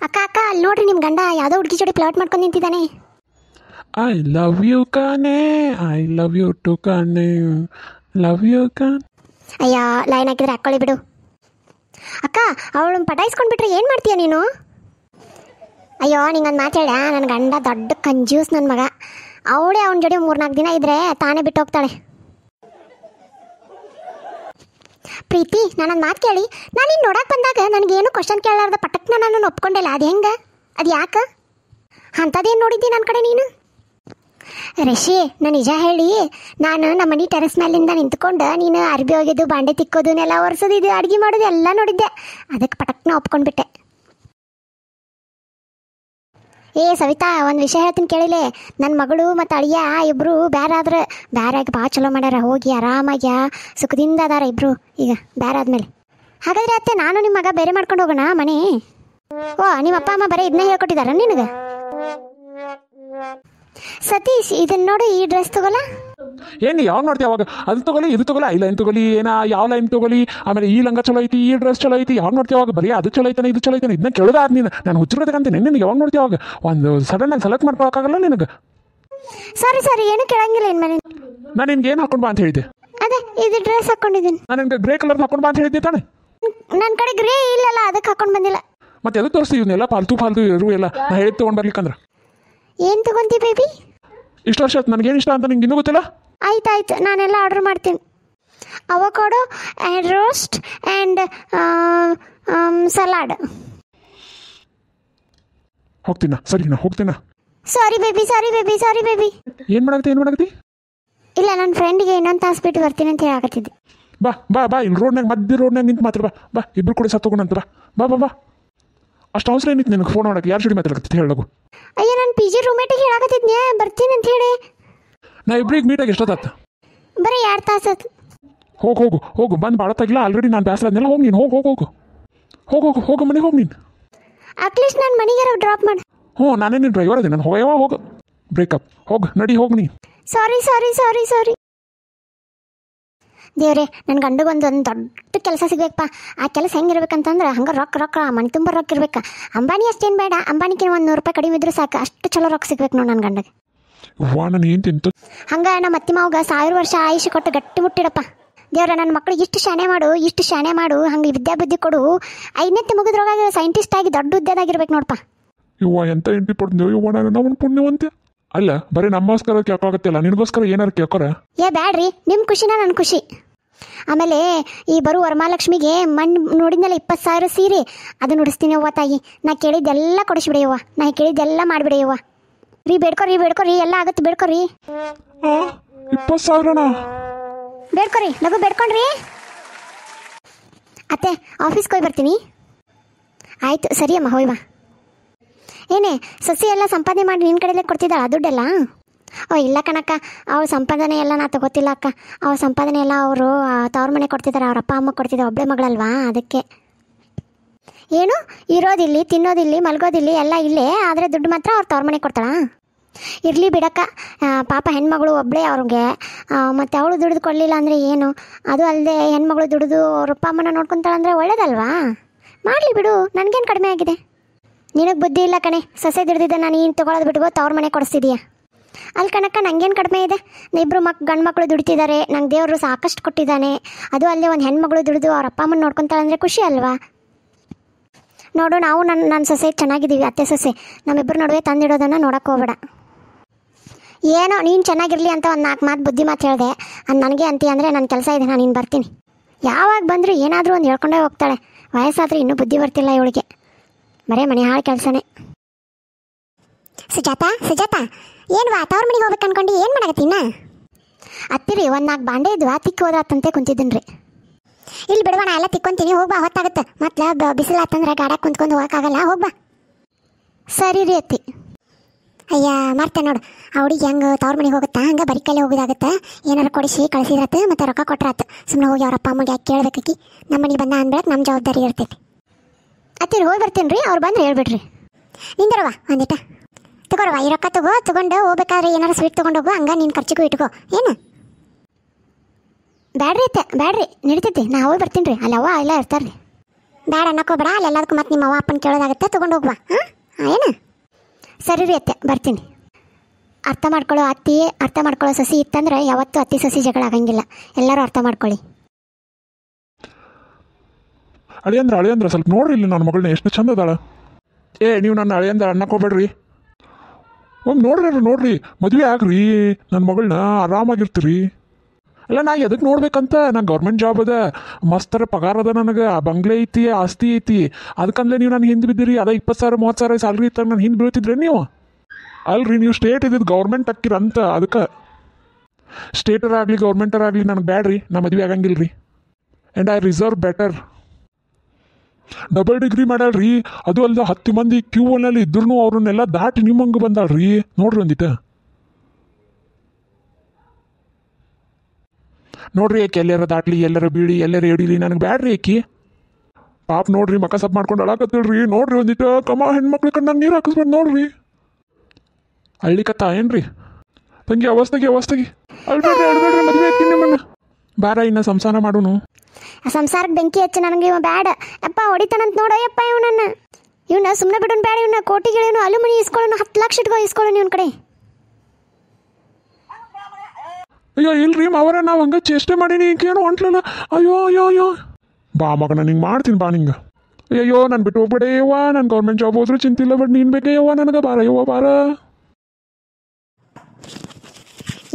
ಅಕ್ಕ ಅಕ್ಕ ಅಲ್ಲಿ ನೋಡ್ರಿ ನಿಮ್ಮ ಗಂಡ ಯಾವುದೋ ಹುಡುಗಿ ಜೋಡಿ ಫ್ಲರ್ಟ್ ಮಾಡ್ಕೊಂಡು ನಿಂತಿದ್ದಾನೆ. ಐ ಲವ್ ಯು ಕಾನೆ, ಐ ಲವ್ ಯು ಟು ಕಾನೆ, ಲವ್ ಯು ಕಾನ್. ಅಯ್ಯ ಲೈನ್ ಹಾಕಿದ್ರೆ ಹಾಕ್ಕೊಳ್ಳಿ ಬಿಡು. ಅಕ್ಕ ಅವಳು ಪಟಾಯಿಸ್ಕೊಂಡು ಬಿಟ್ರೆ ಏನು ಮಾಡ್ತೀಯ ನೀನು? ಅಯ್ಯೋ ನಿಂಗೊಂದು ಮಾತು ಹೇಳ, ನನ್ನ ಗಂಡ ದೊಡ್ಡ ಕಂಜ್ಯೂಸ್ ನನ್ನ ಮಗ. ಅವಳೇ ಅವನ ಜೋಡಿ 3-4 ದಿನ ಇದ್ರೆ ತಾನೇ ಬಿಟ್ಟು ಹೋಗ್ತಾಳೆ. ಪ್ರೀತಿ ನಾನೊಂದು ಮಾತು ಕೇಳಿ, ನಾನು ಇನ್ನು ನೋಡಕ್ಕೆ ಬಂದಾಗ ನನಗೇನು ಕ್ವಶನ್ ಕೇಳಾರ್ದ ಪಟಕ್ನ ನಾನು ಒಪ್ಕೊಂಡಿಲ್ಲ. ಅದು ಹೆಂಗೆ? ಅದು ಯಾಕೆ ಅಂಥದ್ದೇನು ನೋಡಿದ್ದಿ ನನ್ನ ಕಡೆ ನೀನು? ರಿಷಿ ನಾನು ನಿಜ ಹೇಳಿ, ನಾನು ನಮ್ಮ ಮನೆ ಟೆರೆಸ್ ಮೇಲಿಂದ ನಿಂತ್ಕೊಂಡು ನೀನು ಅರ್ಬಿ ಹೋಗಿದ್ದು, ಬಾಂಡೆ ತಿಕ್ಕೋದನ್ನೆಲ್ಲ ಒರೆಸೋದು, ಇದು ಅಡುಗೆ ಮಾಡೋದು ಎಲ್ಲ ನೋಡಿದ್ದೆ. ಅದಕ್ಕೆ ಪಟಕ್ನ ಒಪ್ಕೊಂಡ್ಬಿಟ್ಟೆ. ಏ ಸವಿತಾ, ಒಂದು ವಿಷಯ ಹೇಳ್ತೀನಿ ಕೇಳಿಲೆ. ನನ್ನ ಮಗಳು ಮತ್ತು ಅಳಿಯ ಇಬ್ಬರು ಬೇರಾದ್ರೆ ಬೇರಾಗಿ ಭಾಳ ಚಲೋ ಮಾಡ್ಯಾರ. ಹೋಗಿ ಆರಾಮಾಗಿ ಸುಖದಿಂದ ಅದಾರ ಇಬ್ಬರು ಈಗ ಬೇರಾದ್ಮೇಲೆ. ಹಾಗಾದರೆ ಅತ್ತೆ ನಾನು ನಿಮ್ಮ ಮಗ ಬೇರೆ ಮಾಡ್ಕೊಂಡು ಹೋಗೋಣ ಮನೆ? ಓ ನಿಮ್ಮ ಅಪ್ಪ ಅಮ್ಮ ಬರೀ ಇದನ್ನೇ ಹೇಳ್ಕೊಟ್ಟಿದಾರ ನಿನಗೆ? ಸತೀಶ್ ಇದನ್ನ ನೋಡು, ಈ ಡ್ರೆಸ್ ತಗೋಲ್ಲ. ಏನು ಯಾವಾಗ ನೋಡ್ತೀವಿ ಅವಾಗ ಅದು ತಗೊಳ್ಳಿ ಇದು ತಗೊಳ್ಳಿ, ಐ ಲೈನ್ ತಗೊಳ್ಳಿ, ಯಾವ ಲೈನ್ ತಗೊಳ್ಳಿ, ಆಮೇಲೆ ಈ ಲಂಗ ಚಲೋ ಐತಿ, ಈ ಡ್ರೆಸ್ ಚಲೋ ಐತಿ, ಯಾವಾಗ ನೋಡ್ತೀವಿ ಅವಾಗ ಬರೀ ಅದು ಚಲೋ ಐತಾನೆ ಇದು ಚಲೋ ಐತಾನೆ ಇದನ್ನ ಕೇಳೋದಾದ ನೀನು. ನಾನು ಹುಚ್ಚಿರ್ಬೇಕಂತೀನಿ ನಿನಗೆ. ಯಾವಾಗ ನೋಡ್ತೀವಿ ಅವಾಗ ಒಂದು ಸಡನ್ನಾಗಿ ಸೆಲೆಕ್ಟ್ ಮಾಡ್ಕೊಳಕ್ಕಾಗಲ್ಲ ನಿನಗೆ. ಸರಿ ಏನು ಕೇಳಂಗಿಲ್ಲ ಏನು ಮನೆ. ನಾನು ನಿನ್ಗೆ ಏನು ಹಾಕೊಂಡು ಬಾ ಅಂತ ಹೇಳಿದ್ದೆ? ಅದೇ ಇದು ಡ್ರೆಸ್ ಹಾಕೊಂಡಿದ್ದೀನಿ. ನಾನು ನಿನ್ಗೆ ಗ್ರೇ ಕಲರ್ ಹಾಕೊಂಡು ಬಾ ಅಂತ ಹೇಳಿದ್ದೆ ತಾನೆ? ನನ್ನ ಕಡೆ ಗ್ರೇ ಇಲ್ಲಲ್ಲ, ಅದಕ್ಕೆ ಹಾಕೊಂಡು ಬಂದಿಲ್ಲ. ಮತ್ತೆ ಎದು ತೋರಿಸ್ತೀವಿ ಇವನ್ನೆಲ್ಲ ಫಾಲ್ತು ಇರು ಎಲ್ಲ. ನಾ ಹೇಳಿದ್ ತೊಗೊಂಡು ಬರ್ಲಿಕ್ಕಂದ್ರೆ ಏನು ತಗೊಂತಿ ಬೇಬಿ? ಇಷ್ಟು ವರ್ಷ ಆಯ್ತು ನನಗೇನು ಇಷ್ಟ ಅಂತ ನಿಂಗೆ ಇನ್ನೂ ಗೊತ್ತಿಲ್ಲ? ಆಯ್ತು ನಾನೆಲ್ಲ ಆರ್ಡರ್ ಮಾಡ್ತೀನಿ. Avocado and roast and salad. ಹೋಗ್ತೀನ? ಸರಿ ನಾ ಹೋಗ್ತೀನ. Sorry baby. ಏನು ಮಾಡಾಕತ್ತಿ? ಇಲ್ಲ ನನ್ನ ಫ್ರೆಂಡಿಗೆ ಇನ್ನೊಂದು ತಾಸು ಬಿಟ್ಟು ಬರ್ತೀನಿ ಅಂತ ಹೇಳಕತ್ತಿದ್ದೆ. ಬಾ ಇಲ್ಲಿ ರೋಡ್ನಾಗ ಮಧ್ಯ ರೋಡ್ನಾಗ ನಿಂತು ಮಾತ್ರ ಬಾ ಇಬ್ರು ಕೂಡ ಸತ್ತೋಗೋಣಂತ. ಬಾ ಅಷ್ಟು ಅವಸರ ಏನಿತ್ತು ನಿನಗೆ ಫೋನ್ ಮಾಡೋಕೆ? ಯಾರು ಜೋಡಿ ಮಾತಾಡಕತ್ತಿ ಹೇಳೋಗು. ಅಯ್ಯೋ ನಾನು ಪಿ ಜಿ ರೂಮೇಟಿಗೆ ಹೇಳಕತ್ತಿದ್ನೆ ಬರ್ತೀನಿ ಅಂತ ಹೇಳಿ. ನಾ ಇಬ್ರಿಗೆ ಮೀಟಾಗಿ ಎಷ್ಟೊತ್ತಾತ? ಬರೀ 2 ತಾಸು ಆಯ್ತು. ಹೋಗು ಬಂದು ಭಾಳ ತಾಗಿಲ್ಲ ಆಲ್ರೆಡಿ. ನಾನು ಬೇಸರ ಆದ್ನೆಲ್ಲ. ಹೋಗಿ ನೀನು ಹೋಗು ಮನೆಗೆ ಹೋಗಿ ನೀನು. ಅಟ್ಲೀಸ್ಟ್ ನಾನು ಮನೆಗೆ ಡ್ರಾಪ್ ಮಾಡಿ. ನಾನೇ ನೀನು ಡ್ರೈವರ್ ಅದೇ. ನಾನು ಹೋಗು ಬ್ರೇಕಪ್. ನಡಿ ಹೋಗು ನೀ. ಸಾರಿ ದೇವ್ರೆ, ನನ್ನ ಗಂಡಗೊಂದು ದೊಡ್ಡ ಕೆಲಸ ಸಿಗ್ಬೇಕಪ್ಪ. ಆ ಕೆಲಸ ಹೆಂಗಿರ್ಬೇಕಂತಂದ್ರೆ ಹಂಗೆ ರೊಕ್ಕ ಮನೆ ತುಂಬ ರೊಕ್ಕ ಇರ್ಬೇಕು. ಅಂಬಾನಿ ಅಷ್ಟೇನು ಬೇಡ, ಅಂಬಾನಿಗೆ 100 ರೂಪಾಯಿ ಕಡಿಮೆ ಇದ್ರೂ ಸಾಕು. ಅಷ್ಟು ಚಲೋ ರೊಕ್ಕ ಸಿಗ್ಬೇಕು ನೋಡಿ ನನ್ನ ಗಂಡಗೆ. ಹಂಗೆ ನಮ್ಮ ಅತ್ತಿ ಮಾವಗ 1000 ವರ್ಷ ಆಯುಷ್ ಕೊಟ್ಟು ಗಟ್ಟಿ ಮುಟ್ಟಿಡಪ್ಪ. ದೇವ್ರ ನನ್ನ ಮಕ್ಳಿಗೆ ಇಷ್ಟು ಶಾಣೆ ಮಾಡು ಹಂಗೆ ವಿದ್ಯಾಬುದ್ಧಿ ಕೊಡು. 5ನೇ ಮುಗಿದ್ರೊಳಗೆ ಸೈಂಟಿಸ್ಟ್ ಆಗಿ ದೊಡ್ಡ ಹುದ್ದೆದಾಗಿರ್ಬೇಕು ನೋಡಪ್ಪ. ಎಂತ ಎಂಟಿ ಪಡ್ತೀವಿ ನಾವು ಪುಣ್ಯವಂತೆ ಅಲ್ಲ. ಬರೀ ನಮ್ಮಗೋಸ್ಕರ ಕೇಳ್ಕೊಳಕತ್ತಿಲ್ಲ, ನಿನಗೋಸ್ಕರ ಏನಾರು ಕೇಳ್ಕೊರ? ಬ್ಯಾಡ್ರಿ, ನಿಮ್ಮ ಖುಷಿನ ನನ್ನ ಖುಷಿ. ಆಮೇಲೆ ಈ ಬರೋ ವರಮಹಾಲಕ್ಷ್ಮಿಗೆ ಮಣ್ಣು ನೋಡಿದ್ನಲ್ಲ 20,000 ಸೀರೆ, ಅದು ನುಡಿಸ್ತೀನಿ ಅವ್ವ ತಾಯಿ. ನಾ ಕೇಳಿದ್ದೆಲ್ಲ ಕೊಡಿಸ್ಬಿಡೆಯವ್ವ, ನಾ ಕೇಳಿದ್ದೆಲ್ಲ ಮಾಡಿಬಿಡೆಯವ್ವ. ಬೇಡ್ಕೊರಿ ಎಲ್ಲ ಆಗುತ್ತೆ. ಬೇಡ್ಕೊರಿ 20,000 ಬೇಡ್ಕೊರಿ ಲಗು ಬೇಡ್ಕೊಂಡ್ರಿ. ಅತ್ತೆ ಆಫೀಸ್ಗೆ ಹೋಗಿ ಬರ್ತೀನಿ. ಆಯ್ತು ಸರಿ ಅಮ್ಮ ಹೋಯ್ವಾ. ಏನೇ ಸಸಿ ಎಲ್ಲ ಸಂಪಾದನೆ ಮಾಡಿ ನಿನ್ನ ಕಡೆಯಲ್ಲೇ ಕೊಡ್ತಿದ್ದಾಳ ದುಡ್ಡೆಲ್ಲ? ಇಲ್ಲ ಕಣಕ್ಕ, ಅವ್ರ ಸಂಪಾದನೆ ಎಲ್ಲ ನಾ ತಗೋತಿಲ್ಲ ಅಕ್ಕ. ಅವ್ರ ಸಂಪಾದನೆ ಎಲ್ಲ ಅವರು ತವ್ರ ಮನೆ ಕೊಡ್ತಿದ್ದಾರೆ, ಅವ್ರ ಅಪ್ಪ ಅಮ್ಮ ಕೊಡ್ತಿದ್ದಾರೆ. ಒಬ್ಬಳೆ ಮಗಳಲ್ವಾ ಅದಕ್ಕೆ. ಏನು ಇರೋದಿಲ್ಲಿ, ತಿನ್ನೋದಿಲ್ಲಿ, ಮಲ್ಗೋದಿಲ್ಲಿ ಎಲ್ಲ ಇಲ್ಲೇ, ಆದರೆ ದುಡ್ಡು ಮಾತ್ರ ಅವ್ರ ತವ್ರ ಮನೆ ಕೊಡ್ತಾಳ? ಇರಲಿ ಬಿಡಕ್ಕ, ಪಾಪ ಹೆಣ್ಮಗಳು ಒಬ್ಬಳೇ ಅವ್ರಿಗೆ. ಮತ್ತು ಅವಳು ದುಡಿದು ಕೊಡಲಿಲ್ಲ ಅಂದರೆ ಏನು? ಅದು ಅಲ್ಲದೆ ಹೆಣ್ಮಗಳು ದುಡಿದು ಅವ್ರ ಅಪ್ಪ ಅಮ್ಮನ ನೋಡ್ಕೊತಾಳಂದ್ರೆ ಒಳ್ಳೇದಲ್ವಾ? ಮಾಡಲಿ ಬಿಡು, ನನಗೇನು ಕಡಿಮೆ ಆಗಿದೆ? ನಿನಗೆ ಬುದ್ಧಿ ಇಲ್ಲ ಕಣೆ. ಸೊಸೆ ದುಡ್ದಿದ್ದ ನಾನು ನೀನು ತೊಗೊಳೋದು ಬಿಟ್ಕೋ, ತವ್ರ ಮನೆ ಕೊಡಿಸ್ತಿದೀಯ. ಅಲ್ಲಿ ಕಣಕ್ಕ ನನಗೇನು ಕಡಿಮೆ ಇದೆ? ಇಬ್ಬರು ಗಂಡು ಮಕ್ಕಳು ದುಡಿತಿದ್ದಾರೆ, ನಂಗೆ ದೇವರು ಸಾಕಷ್ಟು ಕೊಟ್ಟಿದ್ದಾನೆ. ಅದು ಅಲ್ಲದೆ ಒಂದು ಹೆಣ್ಮಗಳು ದುಡಿದು ಅವ್ರ ಅಪ್ಪ ಅಮ್ಮನ ನೋಡ್ಕೊತಾಳಂದರೆ ಖುಷಿ ಅಲ್ವಾ? ನೋಡು, ನಾವು ನನ್ನ ಸೊಸೆ ಚೆನ್ನಾಗಿದ್ದೀವಿ, ಅತ್ತೆ ಸೊಸೆ. ನಮ್ಮಿಬ್ಬರು ನಡುವೆ ತಂದಿಡೋದನ್ನು ನೋಡೋಕೆ ಹೋಗ್ಬೇಡ. ಏನೋ ನೀನು ಚೆನ್ನಾಗಿರಲಿ ಅಂತ ಒಂದು 4 ಮಾತು ಬುದ್ಧಿ ಮಾತು ಹೇಳಿದೆ. ನನಗೆ ಅಂತೀಯ ಅಂದರೆ ನನ್ನ ಕೆಲಸ ಇದೆ, ನಾನು ಇನ್ನು ಬರ್ತೀನಿ. ಯಾವಾಗ ಬಂದರೂ ಏನಾದರೂ ಒಂದು ಹೇಳ್ಕೊಂಡೇ ಹೋಗ್ತಾಳೆ. ವಯಸ್ಸಾದರೆ ಇನ್ನೂ ಬುದ್ಧಿ ಬರ್ತಿಲ್ಲ ಇವಳಿಗೆ. ಬರೇ ಮನೆ ಹಾಳು ಕೆಲಸನೇ. ಸುಜಾತ ಏನು ತವ್ರ ಮನೆಗೆ ಹೋಗ್ಬೇಕು ಅನ್ಕೊಂಡು ಏನು ಮಾಡಕತ್ತೀನ? ಹತ್ತಿರಿ ಒಂದು 4 ಬಾಂಡೆ ಇದ್ವಾ, ತಿಕ್ಕಿ ಹೋದ್ರಾತಂತೆ ಕುಂತಿದ್ದೀನಿ ರೀ. ಇಲ್ಲಿ ಬಿಡುವ, ನಾ ಎಲ್ಲ ತಿಕ್ಕೊಂತೀನಿ, ಹೋಗ್ಬಾ. ಹೊತ್ತಾಗುತ್ತೆ ಮತ್ತೆ ಬಿಸಿಲಾತಂದ್ರೆ ಗಾಡ್ಯಾಗ ಕುಂತ್ಕೊಂಡು ಹೋಗೋಕ್ಕಾಗಲ್ಲ, ಹೋಗ್ಬಾ. ಸರಿ ರೀ ಅತ್ತಿ. ಅಯ್ಯ ಮರ್ತೆ ನೋಡು, ಆ ಹುಡುಗಿ ಹೆಂಗೆ ತವ್ರ ಮನೆಗೆ ಹೋಗುತ್ತಾ, ಹಂಗೆ ಬರೀ ಕೈಲಿ ಹೋಗೋದಾಗುತ್ತೆ. ಏನಾರು ಕೊಡಿಸಿ ಕಳಿಸಿದ್ರಾತು, ಮತ್ತು ರೊಕ್ಕ ಕೊಟ್ರಾತು. ಸುಮ್ಮನೆ ಹೋಗಿ ಅವ್ರ ಅಪ್ಪ ಅಮ್ಮಗೆ ಯಾಕೆ ಕೇಳಬೇಕಿ? ನಮ್ಮ ಮನೆಗೆ ಬಂದ ಅಂದ್ಬಿಡಕ್ಕೆ ನಮ್ಮ ಜವಾಬ್ದಾರಿ ಇರ್ತೈತಿ. ಅತ್ತಿರಿ ಹೋಗಿ ಬರ್ತೀನಿ ರೀ, ಅವ್ರು ಬಂದ್ರೆ ಹೇಳ್ಬಿಡ್ರಿ. ನಿಂದಿರವ ಒಂದಿಟ ತಗೋರವ, ಈ ರೊಕ್ಕ ತಗೊಂಡು ಹೋಗ್ಬೇಕಾದ್ರೆ ಏನಾರು ಸ್ವೀಟ್ ತೊಗೊಂಡು ಹೋಗು, ಹಂಗೆ ನೀನು ಖರ್ಚಿಗೂ ಇಟ್ಕೋ. ಏನು ಬ್ಯಾಡ್ರಿ ನಡೀತೈತಿ, ನಾ ಹೋಗಿ ಬರ್ತೀನಿ ರೀ. ಅಲ್ಲವ್ವ ಎಲ್ಲ ಇರ್ತಾರೆ ರೀ. ಬೇಡ ಅನ್ನಕ್ಕೋಬೇಡ, ಅಲ್ಲಿ ಎಲ್ಲದಕ್ಕೂ ಮತ್ತೆ ನಿಮ್ಮ ಅವ್ವ ಅಪ್ಪನ ಕೇಳೋದಾಗುತ್ತೆ, ತೊಗೊಂಡು ಹೋಗ್ಬಾ. ಹಾಂ ಏನು? ಸರಿ ರೀ ಅತ್ತೆ, ಬರ್ತೀನಿ. ಅರ್ಥ ಮಾಡ್ಕೊಳ್ಳೋ ಅತ್ತಿ, ಅರ್ಥ ಮಾಡ್ಕೊಳ್ಳೋ ಸಸಿ ಇತ್ತಂದ್ರೆ ಯಾವತ್ತೂ ಅತ್ತಿ ಸಸಿ ಜಗಳ ಆಗಂಗಿಲ್ಲ. ಎಲ್ಲರೂ ಅರ್ಥ ಮಾಡ್ಕೊಳ್ಳಿ. ಅಳಿಯಂದ್ರ ಸ್ವಲ್ಪ ನೋಡ್ರಿ ಇಲ್ಲಿ ನನ್ನ ಮಗಳನ್ನ ಎಷ್ಟು ಚಂದ ಅದಾಳ. ನೀವು ನನ್ನ ಅಳಿಯಂದ್ರ ಅನ್ನಕೋಬೇಡ್ರಿ. ನೋಡ್ರಿ ಮದುವೆ ಆಗ್ರಿ, ನನ್ನ ಮಗಳನ್ನ ಆರಾಮಾಗಿರ್ತೀರಿ. ಅಲ್ಲ ನಾ ಎದಕ್ಕೆ ನೋಡ್ಬೇಕಂತ, ನಂಗೆ ಗೌರ್ಮೆಂಟ್ ಜಾಬ್ ಅದ, ಮಸ್ತರ ಪಗಾರ ಅದ, ನನಗೆ ಬಂಗ್ಲೆ ಐತಿ, ಆಸ್ತಿ ಐತಿ. ಅದಕ್ಕಂದ್ರೆ ನೀವು ನಾನು ಹಿಂದೆ ಬಿದ್ದಿರಿ, ಅದ 20,000 30,000 ಸ್ಯಾಲ್ರಿ ಇತ್ತು, ನಾನು ಹಿಂದೆ ಬೀಳ್ತಿದ್ರಿ ನೀವು. ಅಲ್ರಿ ನೀವು ಸ್ಟೇಟ್ ಇದ್ದಿದ್ದು ಗೌರ್ಮೆಂಟ್ ಅಕ್ಕಿರಂತ, ಅದಕ್ಕೆ ಸ್ಟೇಟರಾಗಲಿ ಗೌರ್ಮೆಂಟರಾಗಲಿ ನನಗೆ ಬ್ಯಾಡ್ರಿ, ನಾ ಮದುವೆ ಆಗಂಗಿಲ್ಲ ರೀ. And I reserve better. Double degree ಮಾಡ್ಯಾಳ್ರಿ, ಅದು ಅಲ್ಲದೆ 10 ಮಂದಿ ಕ್ಯೂನಲ್ಲಿ ಇದ್ರೂ ಅವ್ರನ್ನೆಲ್ಲ ದಾಟಿ ನಿಮ್ಮಂಗೆ ಬಂದಾಳ್ರಿ. ನೋಡ್ರಿ ಒಂದಿಟ ನೋಡ್ರಿ, ಏಕೆ ಎಲ್ಲಾರ ದಾಟ್ಲಿ, ಎಲ್ಲರ ಬೀಳಿ, ಎಲ್ಲರ ಎಡಿಲಿ, ನನಗೆ ಬ್ಯಾಡ್ರಿ ಏಕಿ. ಪಾಪ ನೋಡ್ರಿ, ಮಕ್ಕ ಸಪ್ ಮಾಡ್ಕೊಂಡು ಅಳಾಕತ್ತಿಳ್ರಿ. ನೋಡ್ರಿ ಒಂದಿಟ ಕಮ್ಮ ಹೆಣ್ಮಕ್ಳು ಕಂಡಂಗೆ ನೀರು ಹಾಕಿಸ್ಬೇಡಿ ನೋಡ್ರಿ. ಅಳ್ಳಿಕತ್ತ ಏನ್ರಿ ತಂಗಿ? ಅವಸ್ಥೆಗೆ ಅಳ್ಬೇಡ್ರಿ, ಮದುವೆ ಹಾಕಿ ನಿಮ್ಮನ್ನ. ಬಾರ ಇನ್ನ ಸಂಸಾರ ಮಾಡೋನು. ಸಂಸಾರಕ್ಕೆ ಬೆಂಕಿ ಹಚ್ಚಿ ನನಗೆ ಇವ ಬ್ಯಾಡ ಅಪ್ಪ, ಹೊಡಿತಾನಂತ ನೋಡಯ್ಯಪ್ಪ ಇವನ್ನ ಸುಮ್ಮನೆ ಬಿಡೋನು ಬ್ಯಾಡ. ಇವನ್ನ ಕೋಟಿಗಳೇನು ಅಲುಮಿನಿ ಇಸ್ಕೊಳ್ಳೋನು, 10 ಲಕ್ಷ ಇಟ್ಕೊ ಇಸ್ಕೊಳ್ಳೋನು ಇವನ ಕಡೆ. ಅಯ್ಯೋ ಇಲ್ರಿ ಮಾವರ, ನಾವು ಹಂಗೆ ಚೇಷ್ಟೆ ಮಾಡೀನಿ, ಈಗೇನು ಹೊಂಟ್ಲಲ್ಲ. ಅಯ್ಯೋ ಬಾ ಮಗನ, ನಿಂಗೆ ಮಾಡ್ತೀನಿ ಬಾ ನಿಂಗೆ. ಅಯ್ಯೋ ನಾನು ಬಿಟ್ಟು ಹೋಗ್ಬೇಡ ಯವ್ವ, ನಾನು ಗೌರ್ಮೆಂಟ್ ಜಾಬ್ ಹೋದ್ರೂ ಚಿಂತಿಲ್ಲ, ಬಟ್ ನೀನು ಬೇಕೇ ಯವ್ವ ನನಗೆ. ಬಾರ ಯವ್ವ ಬಾರ.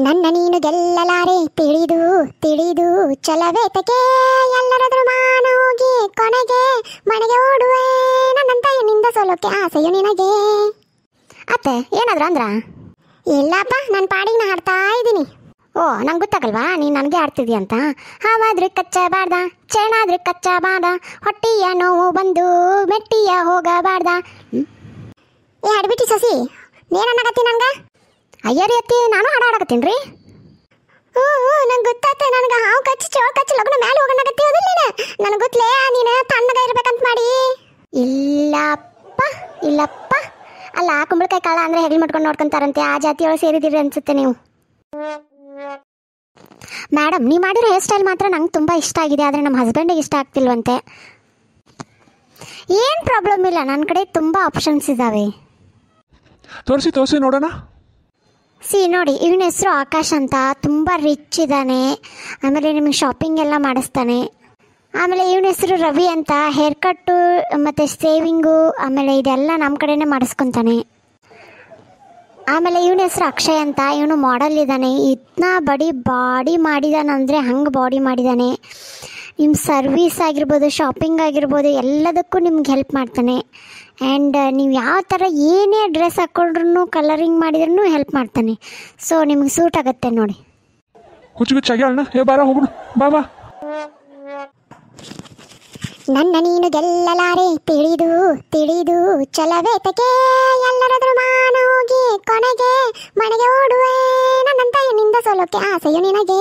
ನನ್ನ ನೀನು ಗೆಲ್ಲಲಾರೆ ತಿಳಿದು ಚಲವೇತಕ್ಕೆ, ಎಲ್ಲರದ್ರು ಮಾನ ಹೋಗಿ ಕೊನೆಗೆ ಮನೆಗೆ ಓಡುವೆ, ನನ್ನಂತ ನಿಂದ ಸೋಲೋಕೆ ಆಸೆಯು ನಿನಗೆ. ಅತ್ತೆ ಏನಾದ್ರು ಅಂದ್ರ? ಇಲ್ಲಪ್ಪ, ನನ್ನ ಪಾಡಿಗೆ ನಾ ಹಾಡ್ತಾ ಇದ್ದೀನಿ. ಓ ನಂಗೆ ಗೊತ್ತಾಗಲ್ವಾ ನೀನು ನನಗೆ ಆಡ್ತಿದ್ಯಾ ಅಂತ? ಹಾವಾದ್ರೆ ಕಚ್ಚಬಾರ್ದ, ಚೇಣಾದ್ರೆ ಕಚ್ಚಬಾರ್ದ, ಹೊಟ್ಟಿಯ ನೋವು ಬಂದು ಮೆಟ್ಟಿಯ ಹೋಗಬಾರ್ದ. ಏ ಹಾಡ್ಬಿಟ್ಟಿ ಸಸಿ, ನೀನನ್ನಾಗತ್ತಿ ನಂಗೆ? ಅಯ್ಯರಿ ಅತ್ತಿ, ನಾನು ಹಾಡಾಡಕತ್ತೀನಿ ರೀ. ನಂಗೆ ಗೊತ್ತಾತ, ನನಗೆ ಹಾವು ಕಚ್ಚಿ ಚೋಳು ಕಚ್ಚಿ ಲಗ್ನ ಮೇಲೆ ಹೋಗೋಣಾಗತ್ತಿ ಹೋದಿಲ್ಲ ನೀನು. ನನಗೆ ಗೊತ್ತಲೇ ನೀನು ತಣ್ಣಗ ಇರ್ಬೇಕಂತ ಮಾಡಿ. ಇಲ್ಲಪ್ಪ ಅಲ್ಲ, ಕುಂಬಳಕಾಯಿ ಕಾಳ ಅಂದರೆ ಹೆಗಲು ಮಾಡ್ಕೊಂಡು ನೋಡ್ಕೊಂತಾರಂತೆ, ಆ ಜಾತಿಯೊಳಗೆ ಸೇರಿದಿರಿ ಅನ್ಸುತ್ತೆ ನೀವು. ಮೇಡಮ್, ನೀವು ಮಾಡಿರೋ ಹೇರ್ ಸ್ಟೈಲ್ ಮಾತ್ರ ನಂಗೆ ತುಂಬ ಇಷ್ಟ ಆಗಿದೆ, ಆದರೆ ನಮ್ಮ ಹಸ್ಬೆಂಡಿಗೆ ಇಷ್ಟ ಆಗ್ತಿಲ್ವಂತೆ. ಏನು ಪ್ರಾಬ್ಲಮ್ ಇಲ್ಲ, ನನ್ನ ಕಡೆ ತುಂಬ ಆಪ್ಷನ್ಸ್ ಇದ್ದಾವೆ. ತೋರಿಸಿ ನೋಡೋಣ. ನೋಡಿ, ಇವನ ಹೆಸರು ಆಕಾಶ್ ಅಂತ, ತುಂಬ ರಿಚ್ ಇದ್ದಾನೆ. ಆಮೇಲೆ ನಿಮಗೆ ಶಾಪಿಂಗ್ ಎಲ್ಲ ಮಾಡಿಸ್ತಾನೆ. ಆಮೇಲೆ ಇವನ ಹೆಸರು ರವಿ ಅಂತ, ಹೇರ್ ಕಟ್ಟು ಮತ್ತು ಸೇವಿಂಗು ಆಮೇಲೆ ಇದೆಲ್ಲ ನಮ್ಮ ಕಡೆನೇ ಮಾಡಿಸ್ಕೊತಾನೆ. ಆಮೇಲೆ ಇವನ ಹೆಸರು ಅಕ್ಷಯ್ ಅಂತ, ಇವನು ಮಾಡೆಲ್ ಇದ್ದಾನೆ. ಇದನ್ನ ಬಾಡಿ ಮಾಡಿದಾನಂದರೆ ಹಂಗೆ ಬಾಡಿ ಮಾಡಿದ್ದಾನೆ. ನಿಮ್ಮ ಸರ್ವೀಸ್ ಆಗಿರ್ಬೋದು, ಶಾಪಿಂಗ್ ಆಗಿರ್ಬೋದು, ಎಲ್ಲದಕ್ಕೂ ನಿಮ್ಗೆ ಹೆಲ್ಪ್ ಮಾಡ್ತಾನೆ. ಆ್ಯಂಡ್ ನೀವು ಯಾವ ಥರ ಏನೇ ಡ್ರೆಸ್ ಹಾಕ್ಕೊಂಡ್ರೂ ಕಲರಿಂಗ್ ಮಾಡಿದ್ರೂ ಹೆಲ್ಪ್ ಮಾಡ್ತಾನೆ. ಸೊ ನಿಮ್ಗೆ ಸೂಟ್ ಆಗುತ್ತೆ ನೋಡಿ. ಹುಚ್ಚುಗುಚ್ಚಾಗಿ ಅಣ್ಣ, ಬಾರ ಹೋಗೋಣ, ಬಾ. ನನ್ನ ನೀನು ಗೆಲ್ಲಲಾರೆ ತಿಳಿದು ಚಲವೇತಕ್ಕೆ, ಎಲ್ಲರದ್ರು ಮಾನ ಹೋಗಿ ಕೊನೆಗೆ ಮನೆಗೆ ಓಡುವೆ, ನನ್ನಂತ ನಿಂದ ಸೋಲೋಕೆ ಆಸೆಯು ನಿನಗೆ.